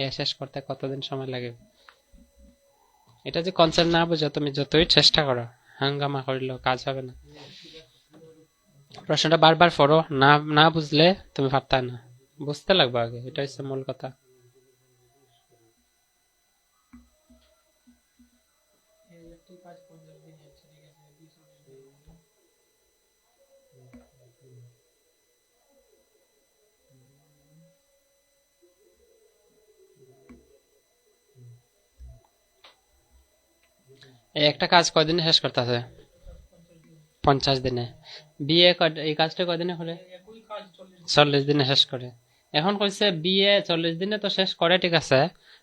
এ শেষ করতে কতদিন সময় লাগে? এটা যে কনসেপ্ট না বুঝো, তুমি যতই চেষ্টা করো, হাঙ্গামা করিলেও কাজ হবে না। প্রশ্নটা বারবার পড়ো, না না বুঝলে তুমি পারতা না, বুঝতে লাগবে আগে, এটা হচ্ছে মূল কথা। একটা কাজ কয়দিনে শেষ করতেছে? 50 দিনে। বিয়ে এই কাজটা কয়দিনে করে? 40 দিনে শেষ করে। এখন কইছে বিয়ে 40 দিনে তো শেষ করে, ঠিক আছে,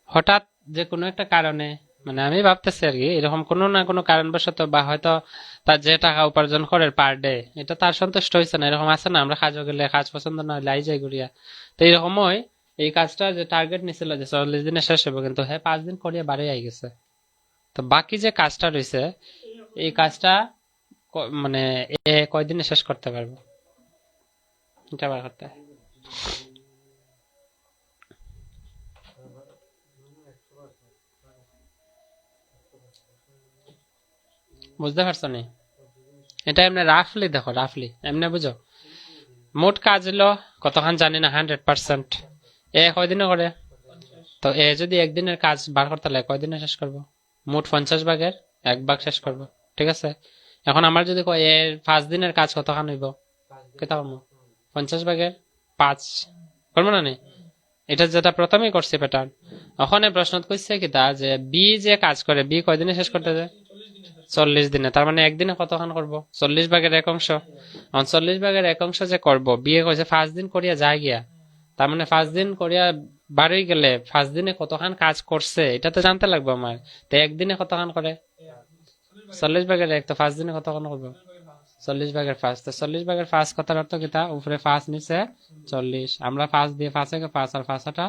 হঠাৎ যে কোনো একটা কারণে, মানে আমি ভাবতেছি আর কি, এরকম কোনো না কোনো কারণবশত, বা হয়তো তার যে টাকা উপার্জন করে পার ডে, এটা তার সন্তুষ্ট হয়েছে না, এরকম আছে না, আমরা কাজও গেলে কাজ পছন্দ না হলে আই যাই ঘুরিয়া, তো এরকমই এই কাজটা যে টার্গেট নিছিল যে 40 দিনে শেষ হবে, কিন্তু হ্যাঁ 5 দিন করিয়া বাড়ি আই গেছে। তো বাকি যে কাজটা রয়েছে এই কাজটা মানে এ কয়দিনে শেষ করতে পারবো এটা বার করতে হয়। বুঝতে পারছো নি? এটা এমনি রাফলি দেখো, রাফলি এমনি বুঝো। মোট কাজ হলো কতক্ষণ জানি না 100%। এ কয়দিনে করে? তো এ যদি একদিনের কাজ বার করতে লাগে কয়দিনে শেষ করব? মোট 50 ভাগের 1 ভাগ শেষ করব। ঠিক আছে, এখন আমার যদি কয় এর 5 দিনের কাজ কতক্ষণ হইব, কেতা করবো? 50 ভাগের 5 করবো না নি? এটা যেটা প্রথমেই করছি প্যাটার্ন। ওখানে প্রশ্ন কইছে কিতা যে বি যে কাজ করে বি কয়দিনে শেষ করতে যায়? 40 দিনে। তার মানে একদিনে কতক্ষণ করব? 40 ভাগের 1 অংশ। 40 ভাগের 1 অংশ যে করব, বিয়ে কইছে 5 দিন করিয়া যায় গিয়া, তার মানে 5 দিন করিয়া বাড়ি গেলে 5 দিনে কতক্ষণ কাজ করছে এটা তো জানতে লাগবে আমার। তো একদিনে কতক্ষণ করে? 40 ভাগের 1, তো 5 দিনে কতক্ষণ করবো? 40 ভাগের 5। তো 40 ভাগের 5 কথার অর্থ কিতা? উপরে 5 নিচে 40, আমরা 5 দিয়ে 5 একে 5 আর 5টা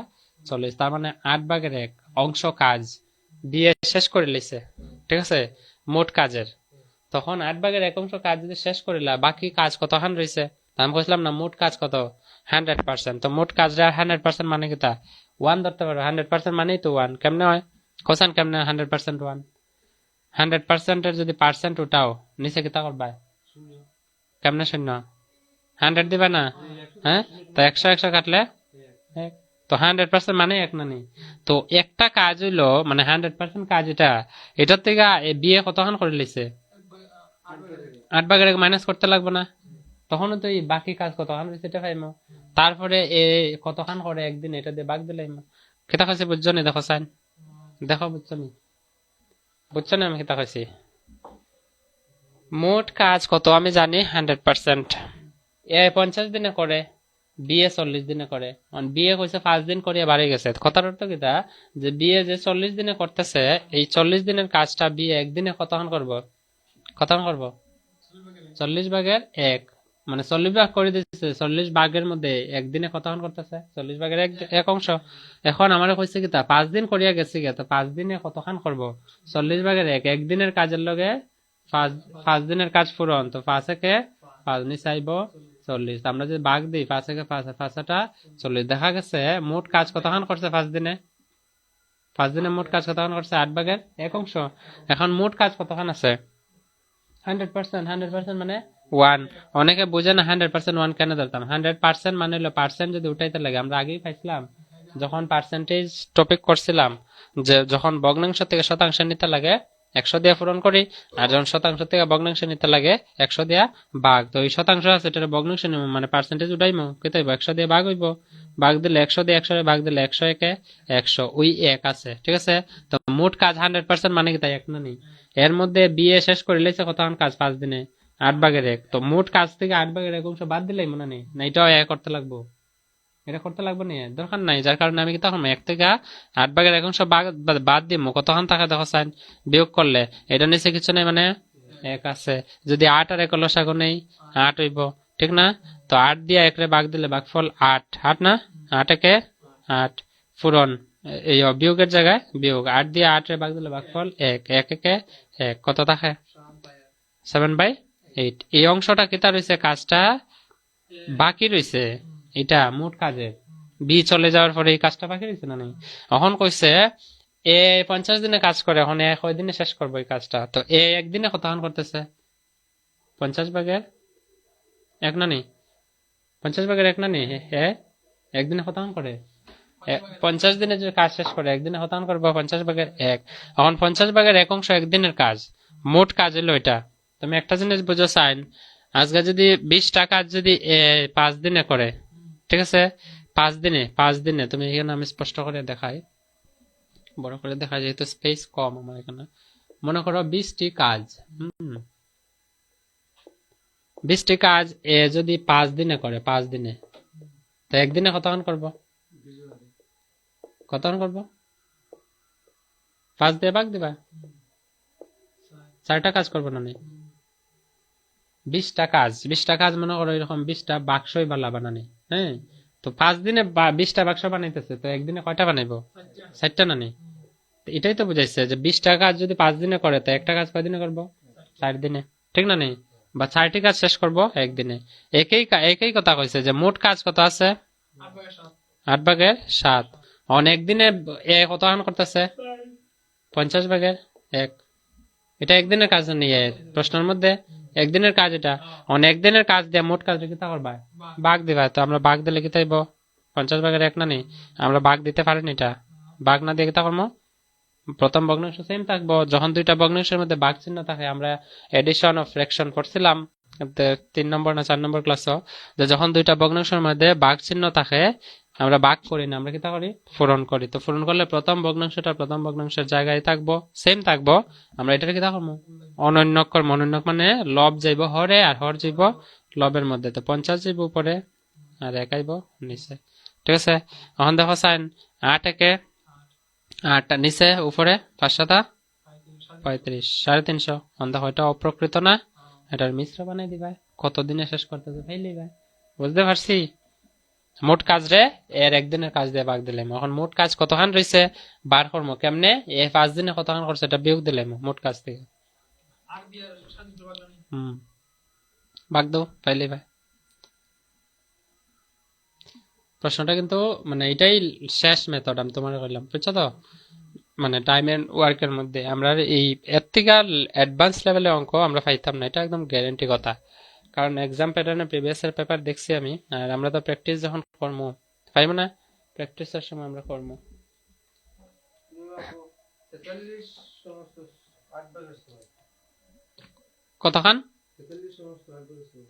40, তার মানে 8 ভাগের 1 অংশ কাজ দিয়ে শেষ করে লিছে। ঠিক আছে, মোট কাজের। তখন 8 ভাগের 1 অংশ কাজ যদি শেষ করিলা বাকি কাজ কতক্ষণ রয়েছে? আমি বলছিলাম না মোট কাজ কত? 100%। তো মোট কাজটা 100% মানে কিতা? 1 ধরতে পারো। 100% মানেই তো 1। কেমনে হয় কোসান? কেমনে 100% 1? 100% এর যদি পার্সেন্ট উঠাও নিচে কিতা করবা? কেমনে শূন্য? 100 দিবা না? হ্যাঁ, তো 100 কাটলে 1। তো 100% মানে 1 না নি? তো একটা কাজ হইলো মানে 100% কাজ, এটার থেকে বিয়ে কতক্ষণ করে লিছে? 8 ভাগের 1 মাইনাস করতে লাগবে না? তখন তো এই বাকি কাজ কতক্ষণ হয়েছে এটা পাইমো। তারপরে এ কতক্ষণ করে একদিন এটা দিয়ে বাগ দিলাম। কেতা খাইছে বুঝছো নি? দেখো সাইন, দেখো বুঝছো নি? বুঝছো না আমি কেতা খাইছি? মোট কাজ কত আমি জানি 100%। এ 50 দিনে করে, বিয়ে 40 দিনে করে। বিয়ে কইছে 5 দিন করিয়া বাড়ি গেছে। কথার অর্থ কিতা? যে বিয়ে যে 40 দিনে করতেছে এই 40 দিনের কাজটা বিয়ে একদিনে কতক্ষণ করব? কতক্ষণ করব? 40 ভাগের 1, মানে 40 ভাগ করে দিচ্ছে। 40 ভাগের মধ্যে একদিনে কতক্ষণ করতেছে? 40 ভাগের 1 অংশ। এখন আমার কইছে কিতা 5 দিন করিয়া গেছি গে, তো 5 দিনে কতক্ষণ করব? 40 ভাগের 1 একদিনের কাজের লগে 5 দিনের কাজ পূরণ। তো 5 একে 5 নিচে আইব 40। আমরা যদি ভাগ দিই 5 একে 5 আর 5টা 40, দেখা গেছে মোট কাজ কতক্ষণ করছে 5 দিনে? 5 দিনে মোট কাজ কতক্ষণ করছে? 8 ভাগের 1 অংশ। এখন মোট কাজ কতক্ষণ আছে? 100%। 100% মানে 1। অনেকে বুঝে না 100% 1 কেন ধরতাম। 100% মানে হলো পার্সেন্ট যদি উঠাইতে লাগে, আমরা আগেই পাইছিলাম যখন পার্সেন্টেজ টপিক করছিলাম যে যখন ভগ্নাংশ থেকে শতাংশ নিতে লাগে 100 দিয়ে পূরণ করি, আর যখন শতাংশ থেকে ভগ্নাংশ নিতে লাগে 100 দিয়া ভাগ। তো এই শতাংশ আছে এটা ভগ্নাংশ নিব মানে পার্সেন্টেজ উঠাইমো, কত হইব? 100 দিয়ে ভাগ হইব। ভাগ দিলে 100 দিয়ে 100 ভাগ দিলে 100 একে 100, ওই 1 আছে। ঠিক আছে, তো মোট কাজ 100% মানে কি তাই 1 না নি? এর মধ্যে বিয়ে শেষ করে লেছে কতক্ষণ কাজ? 5 দিনে 8 ভাগের 1। তো মোট কাজ থেকে 8 ভাগের 1 অংশ বাদ দিলেই মনে নেই না, এটাও করতে লাগবো। এটা করতে লাগবে না, দরকার নাই। যার কারণে আমি তখন 1 থেকে 8 ভাগের 1 অংশ বাদ দিব। কতক্ষণ থাকে দেখো সাইন, বিয়োগ করলে এটা নিচে কিছু নেই মানে 1 আছে। যদি 8 আর 1 লসাগু নেই 8 হইব, ঠিক না? তো 8 দিয়ে 1 রে ভাগ দিলে ভাগফল 8। 8 না? 8 একে 8 পূরণ, এই বিয়োগের জায়গায় বিয়োগ। 8 দিয়ে 8 রে ভাগ দিলে ভাগফল 1। 1 একে 1 কত থাকে? 7/8। এই অংশটা কিতা রয়েছে? কাজটা বাকি রয়েছে। এটা মোট কাজের বি চলে যাওয়ার পরে এই কাজটা বাকি রয়েছে না? নেই। এখন কইছে এ 50 দিনে কাজ করে, এখন এ কয় দিনে শেষ করবো এই কাজটা? তো এ একদিনে কতক্ষণ করতেছে? 50 ভাগের 1 না নি? 50 ভাগের 1 না নি? একদিনে কতক্ষণ করে? 50 দিনে যে কাজ শেষ করে একদিনে কতক্ষণ করবো? 50 ভাগের 1। এখন 50 ভাগের 1 অংশ একদিনের কাজ, মোট কাজ হলো এটা। তুমি একটা জিনিস বুঝো সাইন, আজকে যদি 20টা কাজ যদি 5 দিনে করে, ঠিক আছে, 5 দিনে তুমি এখানে আমি স্পষ্ট করে দেখাই, বড় করে দেখাই যেহেতু স্পেস কম আমার এখানে। মনে করো 20টি কাজ, 20টি কাজ এ যদি 5 দিনে করে, 5 দিনে, তো একদিনে কতক্ষণ করবো? কতক্ষণ করবো? 5 দিয়ে ভাগ দিবা, 4টা কাজ করবো না? 20টা কাজ মনে করো এরকম 20টা বাক্সই বালা বানানি। হ্যাঁ, তো 5 দিনে 20টা বাক্স বানাইতেছে, তো একদিনে কয়টা বানাইবো? 4টা না? এটাই তো বুঝাইছে যে 20টা কাজ যদি 5 দিনে করে তো একটা কাজ কয় দিনে করবো? 4 দিনে, ঠিক না নেই? বা 4টি কাজ শেষ করব একদিনে। একই কথা কইছে যে মোট কাজ কত আছে? 8/7। অনেক দিনে এ কতক্ষণ করতেছে? 50/1। এটা একদিনের কাজ নিয়ে প্রশ্নের মধ্যে একদিনের কাজ, এটা অনেক দিনের কাজ দিয়ে মোট কাজ কিতা করবা? ভাগ দিবা। তো আমরা ভাগ দিলে কিতা হইব? 50/1 না নেই? আমরা ভাগ দিতে পারিনি, এটা ভাগ না দিয়ে কিতা করবো? প্রথম ভগ্নাংশ সেম থাকবো। যখন দুইটা ভগ্নাংশের মধ্যে ভাগ চিহ্ন থাকে, আমরা এডিশন অফ ফ্র্যাকশন পড়ছিলাম 3 নম্বর না 4 নম্বর ক্লাসও, যে যখন দুইটা ভগ্নাংশের মধ্যে ভাগ চিহ্ন থাকে আমরা ভাগ করি না, আমরা কিতা করি? পূরণ করি। তো পূরণ করলে প্রথম ভগ্নাংশটা প্রথম ভগ্নাংশের জায়গায় থাকবো, সেম থাকবো। আমরা এটাকে কিতা করবো? অনন্যক করবো। অনন্যক মানে লব যাইব হরে আর হর যাইব লবের মধ্যে। তো 50 যাইব উপরে আর 1 আইব নিচে, ঠিক আছে? এখন দেখো সাইন 8 × 8 নিচে উপরে 5 × 35 350। দেখো এটা অপ্রকৃত না, এটার মিশ্র বানাই দিবা। কতদিনে শেষ করতে ফেলিবা। বুঝতে পারছি? মোট কাজ রে এর একদিনের কাজ দিয়ে ভাগ দিলাম। এখন মোট কাজ কতখান রয়েছে বার করবো কেমনে? 5 দিনে কতখান করছে এটা বিয়োগ দিলাম মোট কাজ থেকে। ভাগ দাও পাইলে ভাই। প্রশ্নটা কিন্তু মানে এটাই শেষ মেথড আমি তোমার করলাম, বুঝছো তো? মানে টাইম এন্ড ওয়ার্কের মধ্যে আমরা এই এর থেকে অ্যাডভান্স লেভেলের অঙ্ক আমরা পাইতাম না, এটা একদম গ্যারেন্টি কথা। কারণ এক্সাম প্যাটার্নে প্রিভিয়াস এর পেপার দেখছি আমি, আর আমরা তো প্র্যাকটিস যখন করবো পাইব না, প্র্যাকটিসের সময় আমরা করবো। কতখান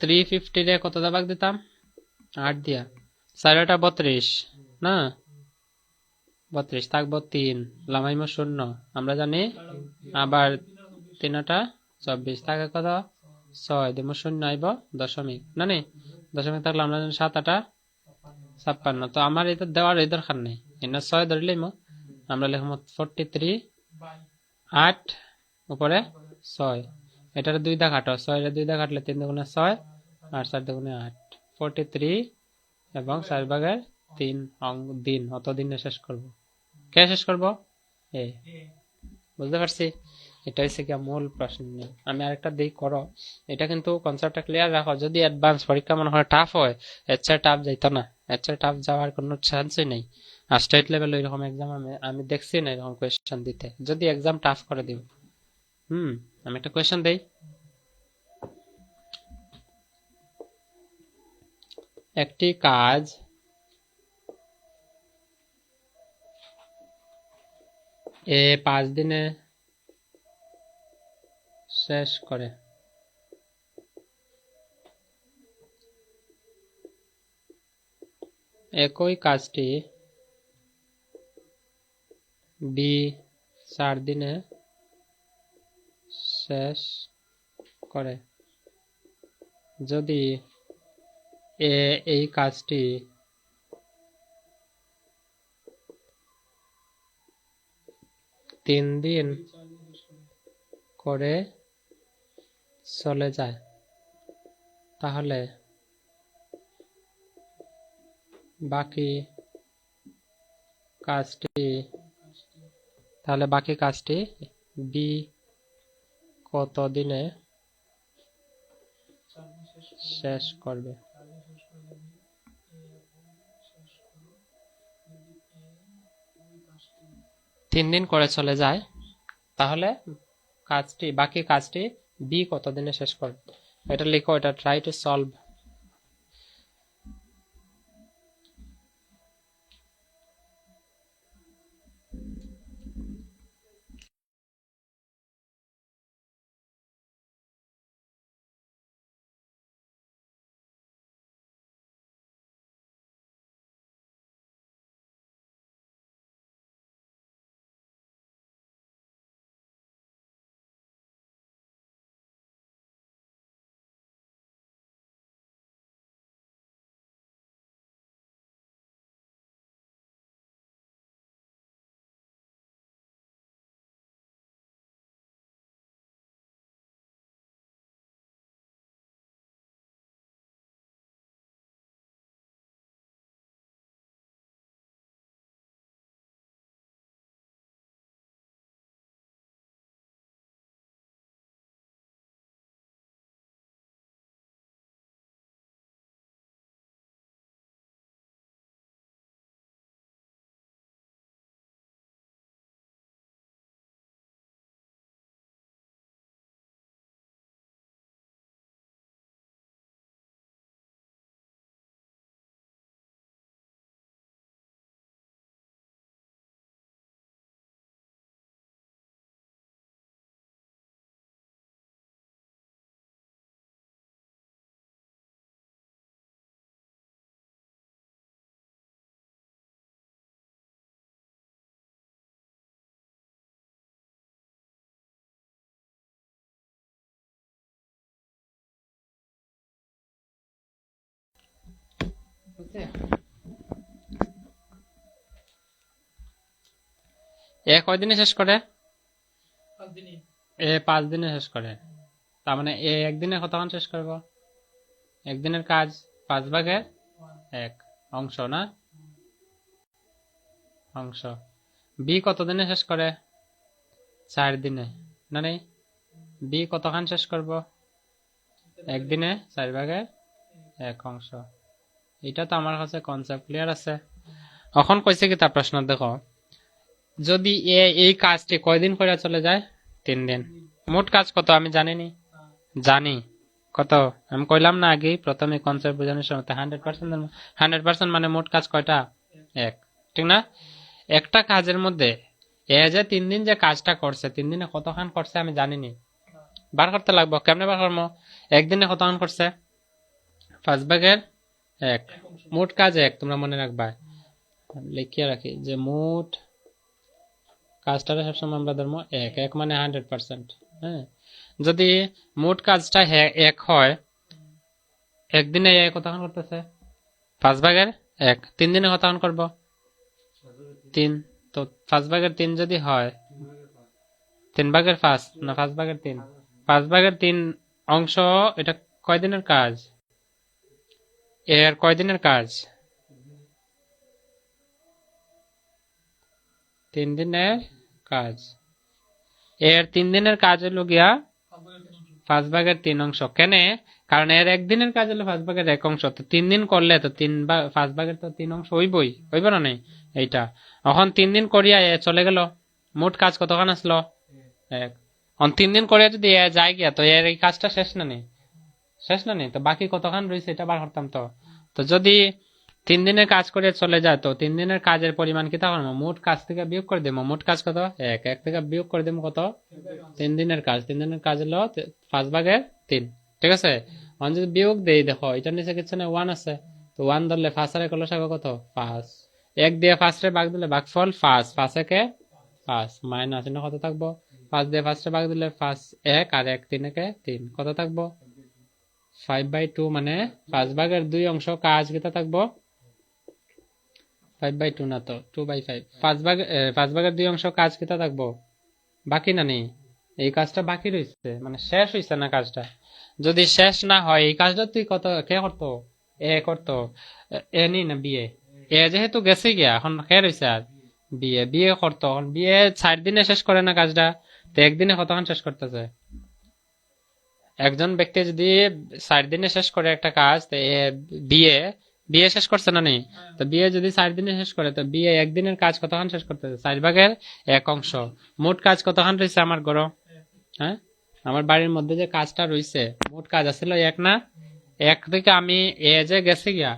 350 রে কত দা ভাগ দিতাম? 8 দিয়া। 4টা 32 না, 32 থাকবো 3, লামাইমো 0 আমরা জানি। আবার 3টা 24 থাকে কত? 6 দিব 0 আইব দশমিক না নেই? দশমিক থাকলে আমরা জানি 7 × 8 = 56। তো আমার এটা দেওয়ার এই দরকার নেই, এনে 6 ধরলেই আমরা লিখবো 43 8 উপরে 6। এটার 2 দা কাটো, 6 এর 2 দা কাটলে 3 দুগুণে 6 আর 4 দুগুণে 8। 43 এবং 4/3 দিন, অত দিনে শেষ করব। কে শেষ করব? এ। বুঝতে পারছি? এটা হচ্ছে কি মূল প্রশ্ন। আমি আরেকটা দিই করো, এটা কিন্তু কনসেপ্টটা ক্লিয়ার রাখো। যদি অ্যাডভান্স পরীক্ষা মনে হয় টাফ হয়, এর চেয়ে টাফ যাইতো না, এর চেয়ে টাফ যাওয়ার কোনো চান্সই নেই। আর স্টেট লেভেল এরকম এক্সাম আমি দেখছি না এরকম কোয়েশ্চেন দিতে, যদি এক্সাম টাফ করে দিব। আমি একটা কোয়েশ্চেন দেই। একটি কাজ এ 5 দিনে শেষ করে। একই কাজটি বি 4 দিনে শেষ করে। যদি এ এই কাজটি 3 দিন করে চলে যায়, তাহলে বাকি কাজটি বি কত দিনে শেষ করবে? 3 দিন করে চলে যায়, তাহলে বাকি কাজটি বি কত দিনে শেষ করবে? এটা লিখো, এটা ট্রাই টু সলভ। এ কয় দিনে শেষ করে? এ 5 দিনে শেষ করে। তার মানে এ একদিনে কতক্ষণ শেষ করব? একদিনের কাজ 5/1 অংশ না অংশ। বি কত দিনে শেষ করে? 4 দিনে না নেই? বি কতক্ষণ শেষ করব? একদিনে 4/1 অংশ। এটা তো আমার কাছে কনসেপ্ট ক্লিয়ার আছে। এখন কইছে কি তার প্রশ্ন দেখো, যদি এ এই কাজটি কয়দিন করে চলে যায়? 3 দিন। মোট কাজ কত আমি জানিনি? জানি। কত? আমি কইলাম না আগে প্রথমে কনসেপ্ট বোঝানোর সময় 100% মানে মোট কাজ কয়টা? 1, ঠিক না? একটা কাজের মধ্যে এ যে 3 দিন যে কাজটা করছে, 3 দিনে কতক্ষণ করছে আমি জানিনি। বার করতে লাগবো। কেমনে বার করবো? একদিনে কতক্ষণ করছে? 5/1। মোট কাজ 1, তোমরা মনে রাখবা, লিখিয়ে রাখি যে মোট কাজটা সবসময় আমরা ধরবো 1 মানে 100%। হ্যাঁ, যদি মোট কাজটা 1 হয়, একদিনে কতক্ষণ করতেছে? 5/1। 3 দিনে কতক্ষণ করব? 3। তো 5/3 যদি হয়, 3/5 না 5/3? 5/3 অংশ। এটা কয় দিনের কাজ? এর কয় দিনের কাজ? 3 দিনের কাজ। এর 3 দিনের কাজ হলো গিয়া 5/3 অংশ। কেন? কারণ এর একদিনের কাজ হলো 5/1 অংশ। তো 3 দিন করলে তো 5/3 অংশ হইবই, হইব না নেই? এইটা এখন 3 দিন করিয়া এ চলে গেল, মোট কাজ কতক্ষণ আসলো? 1। এখন 3 দিন করিয়া যদি এ যায় গিয়া, তো এর এই কাজটা শেষ না নেই? শেষ না নেই? তো বাকি কতক্ষণ রয়েছে এটা বার করতাম। তো যদি 3 দিনের কাজ করে চলে যায়, তো 3 দিনের কাজের পরিমাণ কি তখন মোট কাজ থেকে বিয়োগ করে দেবো। মোট কাজ কত? 1 থেকে বিয়োগ করে দেবো কত? 3 দিনের কাজ। 3 দিনের কাজ হলো 5/3, ঠিক আছে? এখন যদি বিয়োগ দেই, দেখো এটার নিচে কিছু না 1 আছে, তো 1 ধরলে 5 আর 1 লসাগু কত? 5। 1 দিয়ে 5 রে ভাগ দিলে ভাগফল 5, 5 একে 5 মাইনাস এনে কত থাকবো? 5 দিয়ে 5 রে ভাগ দিলে 5 1 আর 1 3 একে 3, কত থাকবো? 5/2 মানে 5/2 অংশ কাজ কেটা থাকবো? 5/2 না তো 2/5। 5/2 অংশ কাজ কেটা থাকবো? বাকি না নেই? এই কাজটা বাকি রয়েছে, মানে শেষ হয়েছে না কাজটা। যদি শেষ না হয়, এই কাজটা তুই কত কে করতো? এ করতো। এ নি না বিয়ে? এ যেহেতু গেছে গিয়া, এখন কে রয়েছে আর? বিয়ে করতো। বিয়ে 4 দিনে শেষ করে না কাজটা, তো একদিনে কতক্ষণ শেষ করতেছে? একজন ব্যক্তি যদি 4 দিনে শেষ করে একটা কাজ, তো বিয়ে বিয়ে শেষ করছে না নেই? তো বিয়ে যদি 4 দিনে শেষ করে, তো বিয়ে একদিনের কাজ কতক্ষণ শেষ করতেছে? 4/1 অংশ। মোট কাজ কতক্ষণ রয়েছে আমার গড়? হ্যাঁ, আমার বাড়ির মধ্যে যে কাজটা রয়েছে, মোট কাজ আসছিল 1 না? 1 থেকে আমি যে গেছে গিয়া,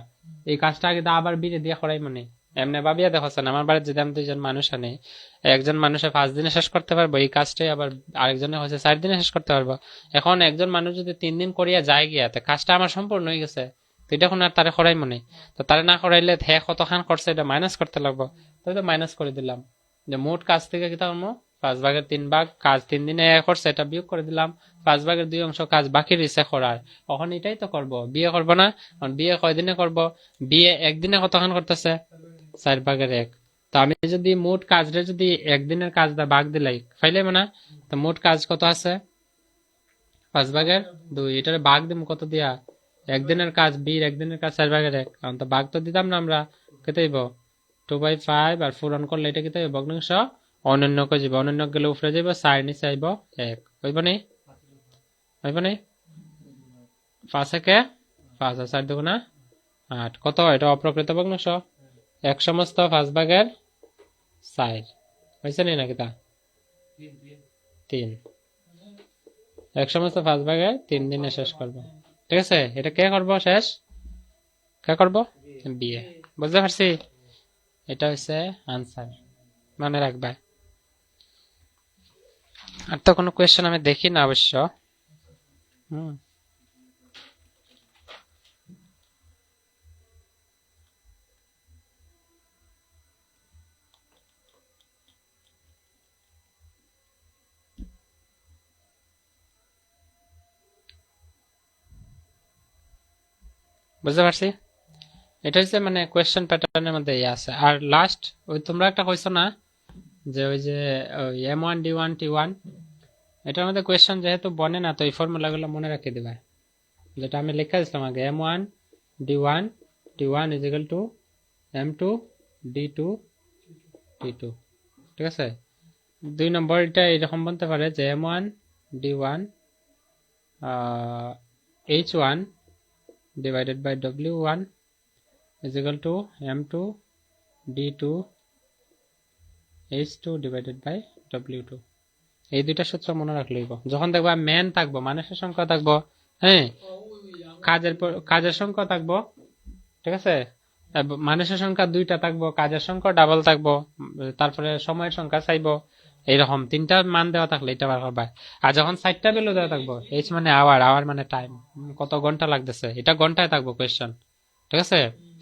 এই কাজটা আগে আবার বিয়ে দিয়ে করাই মানে এমনি ভাবিয়া দেখছেন। আমার বাড়িতে যদি আমি 2জন মানুষ আনি, একজন মানুষে 5 দিনে শেষ করতে পারবো এই কাজটাই, আবার আরেকজনে হচ্ছে 4 দিনে শেষ করতে পারবো। এখন একজন মানুষ যদি 3 দিন করিয়া যায় গিয়া, তো কাজটা আমার সম্পূর্ণ হয়ে গেছে, তো এটা এখন আর তারে করাই মনে। তো তারে না করাইলে হে কতখান করছে এটা মাইনাস করতে লাগবো। তো এটা মাইনাস করে দিলাম, যে মোট কাজ থেকে কি থাকবো? 5/3 ভাগ কাজ 3 দিনে করছে, এটা বিয়োগ করে দিলাম। 5/2 অংশ কাজ বাকি রয়েছে করার। এখন এটাই তো করব, বিয়ে করব না? বিয়ে কয় দিনে করব? বিয়ে একদিনে কতক্ষণ করতেছে? 4/1। তো আমি যদি মোট কাজটা যদি একদিনের কাজটা ভাগ দিলাই ফাইলে না, তো মোট কাজ কত আছে? 5/2। এটারে ভাগ দিব কত দিয়া? একদিনের কাজ বির একদিনের কাজ 4/1। কারণ তো ভাগ তো দিতাম না আমরা, কেটে দিব 2/5 আর পূরণ করলে এটা কেটে ভগ্নাংশ অনন্য কে যাবে। অনন্য গেলে উপরে যাবে, 4 নিচে আইব 1, হইব নি? হইব নি? 5 একে 5 আর 4 2 8, কত? এটা অপ্রকৃত ভগ্নাংশ। 1 সমস্ত 5/4 হয়েছে নি নাকি? তা 3। 1 সমস্ত 5/3 দিনে শেষ করবো, ঠিক আছে? এটা কে করবো শেষ? কে করবো? বিয়ে। বুঝতে পারছি? এটা হচ্ছে আনসার, মনে রাখবা। আর তো কোনো কোয়েশ্চেন আমি দেখি না অবশ্য। হুম, বুঝতে পারছি। এটা হচ্ছে মানে কোয়েশ্চেন প্যাটার্নের মধ্যে আছে। আর লাস্ট ওই তোমরা একটা কইছো না যে ওই যে M1 D1 T1, এটার মধ্যে কোয়েশ্চেন যেহেতু বনে না, তো এই ফর্মুলাগুলো মনে রাখে দিবা, যেটা আমি লেখা দিছিলাম আগে। M1 D1 is equal to M2 D2 T2, ঠিক আছে। 2 নম্বর এটা এরকম বলতে পারে যে M1 D1 H1 divided by W1 is equal to M2 D2 H2 divided by W2। এই দুইটা সূত্র মনে রাখলেই যখন দেখবা ম্যান থাকবো, মানুষের সংখ্যা থাকবো, হ্যাঁ, কাজের সংখ্যা থাকবো, ঠিক আছে, মানুষের সংখ্যা 2টা থাকবো, কাজের সংখ্যা ডাবল থাকবো, তারপরে সময়ের সংখ্যা চাইবো, এইরকম 3টা মান দেওয়া থাকলে এটা বার করবা। আর যখন 4টা ভ্যালু দেওয়া থাকবো, এইচ মানে আওয়ার, আওয়ার মানে টাইম, কত ঘন্টা লাগতেছে, এটা ঘন্টায় থাকবো কোয়েশ্চেন, ঠিক আছে।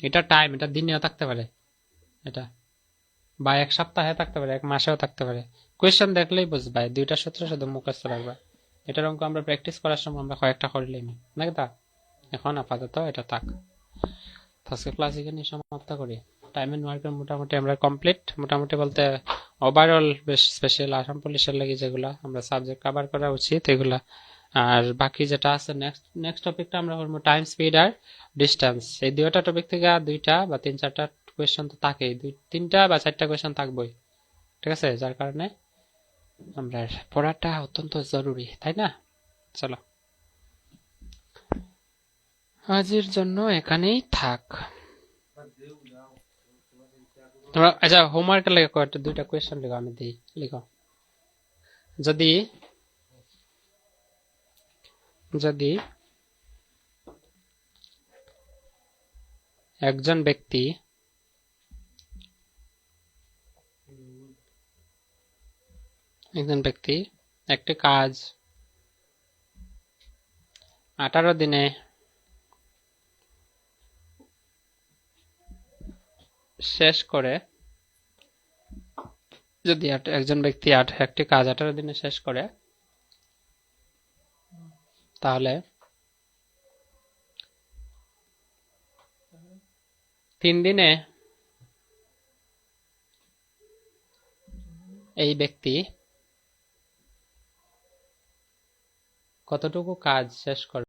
এটা টাইম, এটা দিনেও থাকতে পারে, এটা বা 1 সপ্তাহে থাকতে পারে, 1 মাসেও থাকতে পারে। কোয়েশ্চেন দেখলেই বুঝবা, দুইটা সূত্র শুধু মুখস্থ রাখবা। এটার অঙ্ক আমরা প্র্যাকটিস করার সময় আমরা কয়েকটা করলেই নাকি তা। এখন আপাতত এটা থাক। আজকে ক্লাস এখানে সমাপ্ত করি। টাইম এন্ড ওয়ার্কের মোটামুটি আমরা কমপ্লিট, মোটামুটি বলতে ওভারঅল বেশ স্পেশাল আসাম পুলিশের লাগি যেগুলা আমরা সাবজেক্ট কভার করা উচিত এগুলা। আর বাকি যেটা আছে নেক্সট টপিকটা আমরা করবো টাইম, স্পিড আর ডিস্টেন্স। এই দুইটা টপিক থেকে 2টা বা 3-4টা কোয়েশ্চেন তো থাকেই, 3টা বা 4টা কোয়েশ্চেন থাকবোই, ঠিক আছে। যার কারণে আমরা পড়াটা অত্যন্ত জরুরি, তাই না? চলো, আজের জন্য এখানেই থাক। তোমরা আচ্ছা হোমওয়ার্কের লেগে কয়েকটা 2টা কোয়েশ্চেন লিখো, আমি দিই, লিখো। যদি যদি একজন ব্যক্তি একটি কাজ 18 দিনে শেষ করে, যদি একজন ব্যক্তি একটি কাজ 18 দিনে শেষ করে, তাহলে 3 দিনে এই ব্যক্তি কতটুকু কাজ শেষ করবে?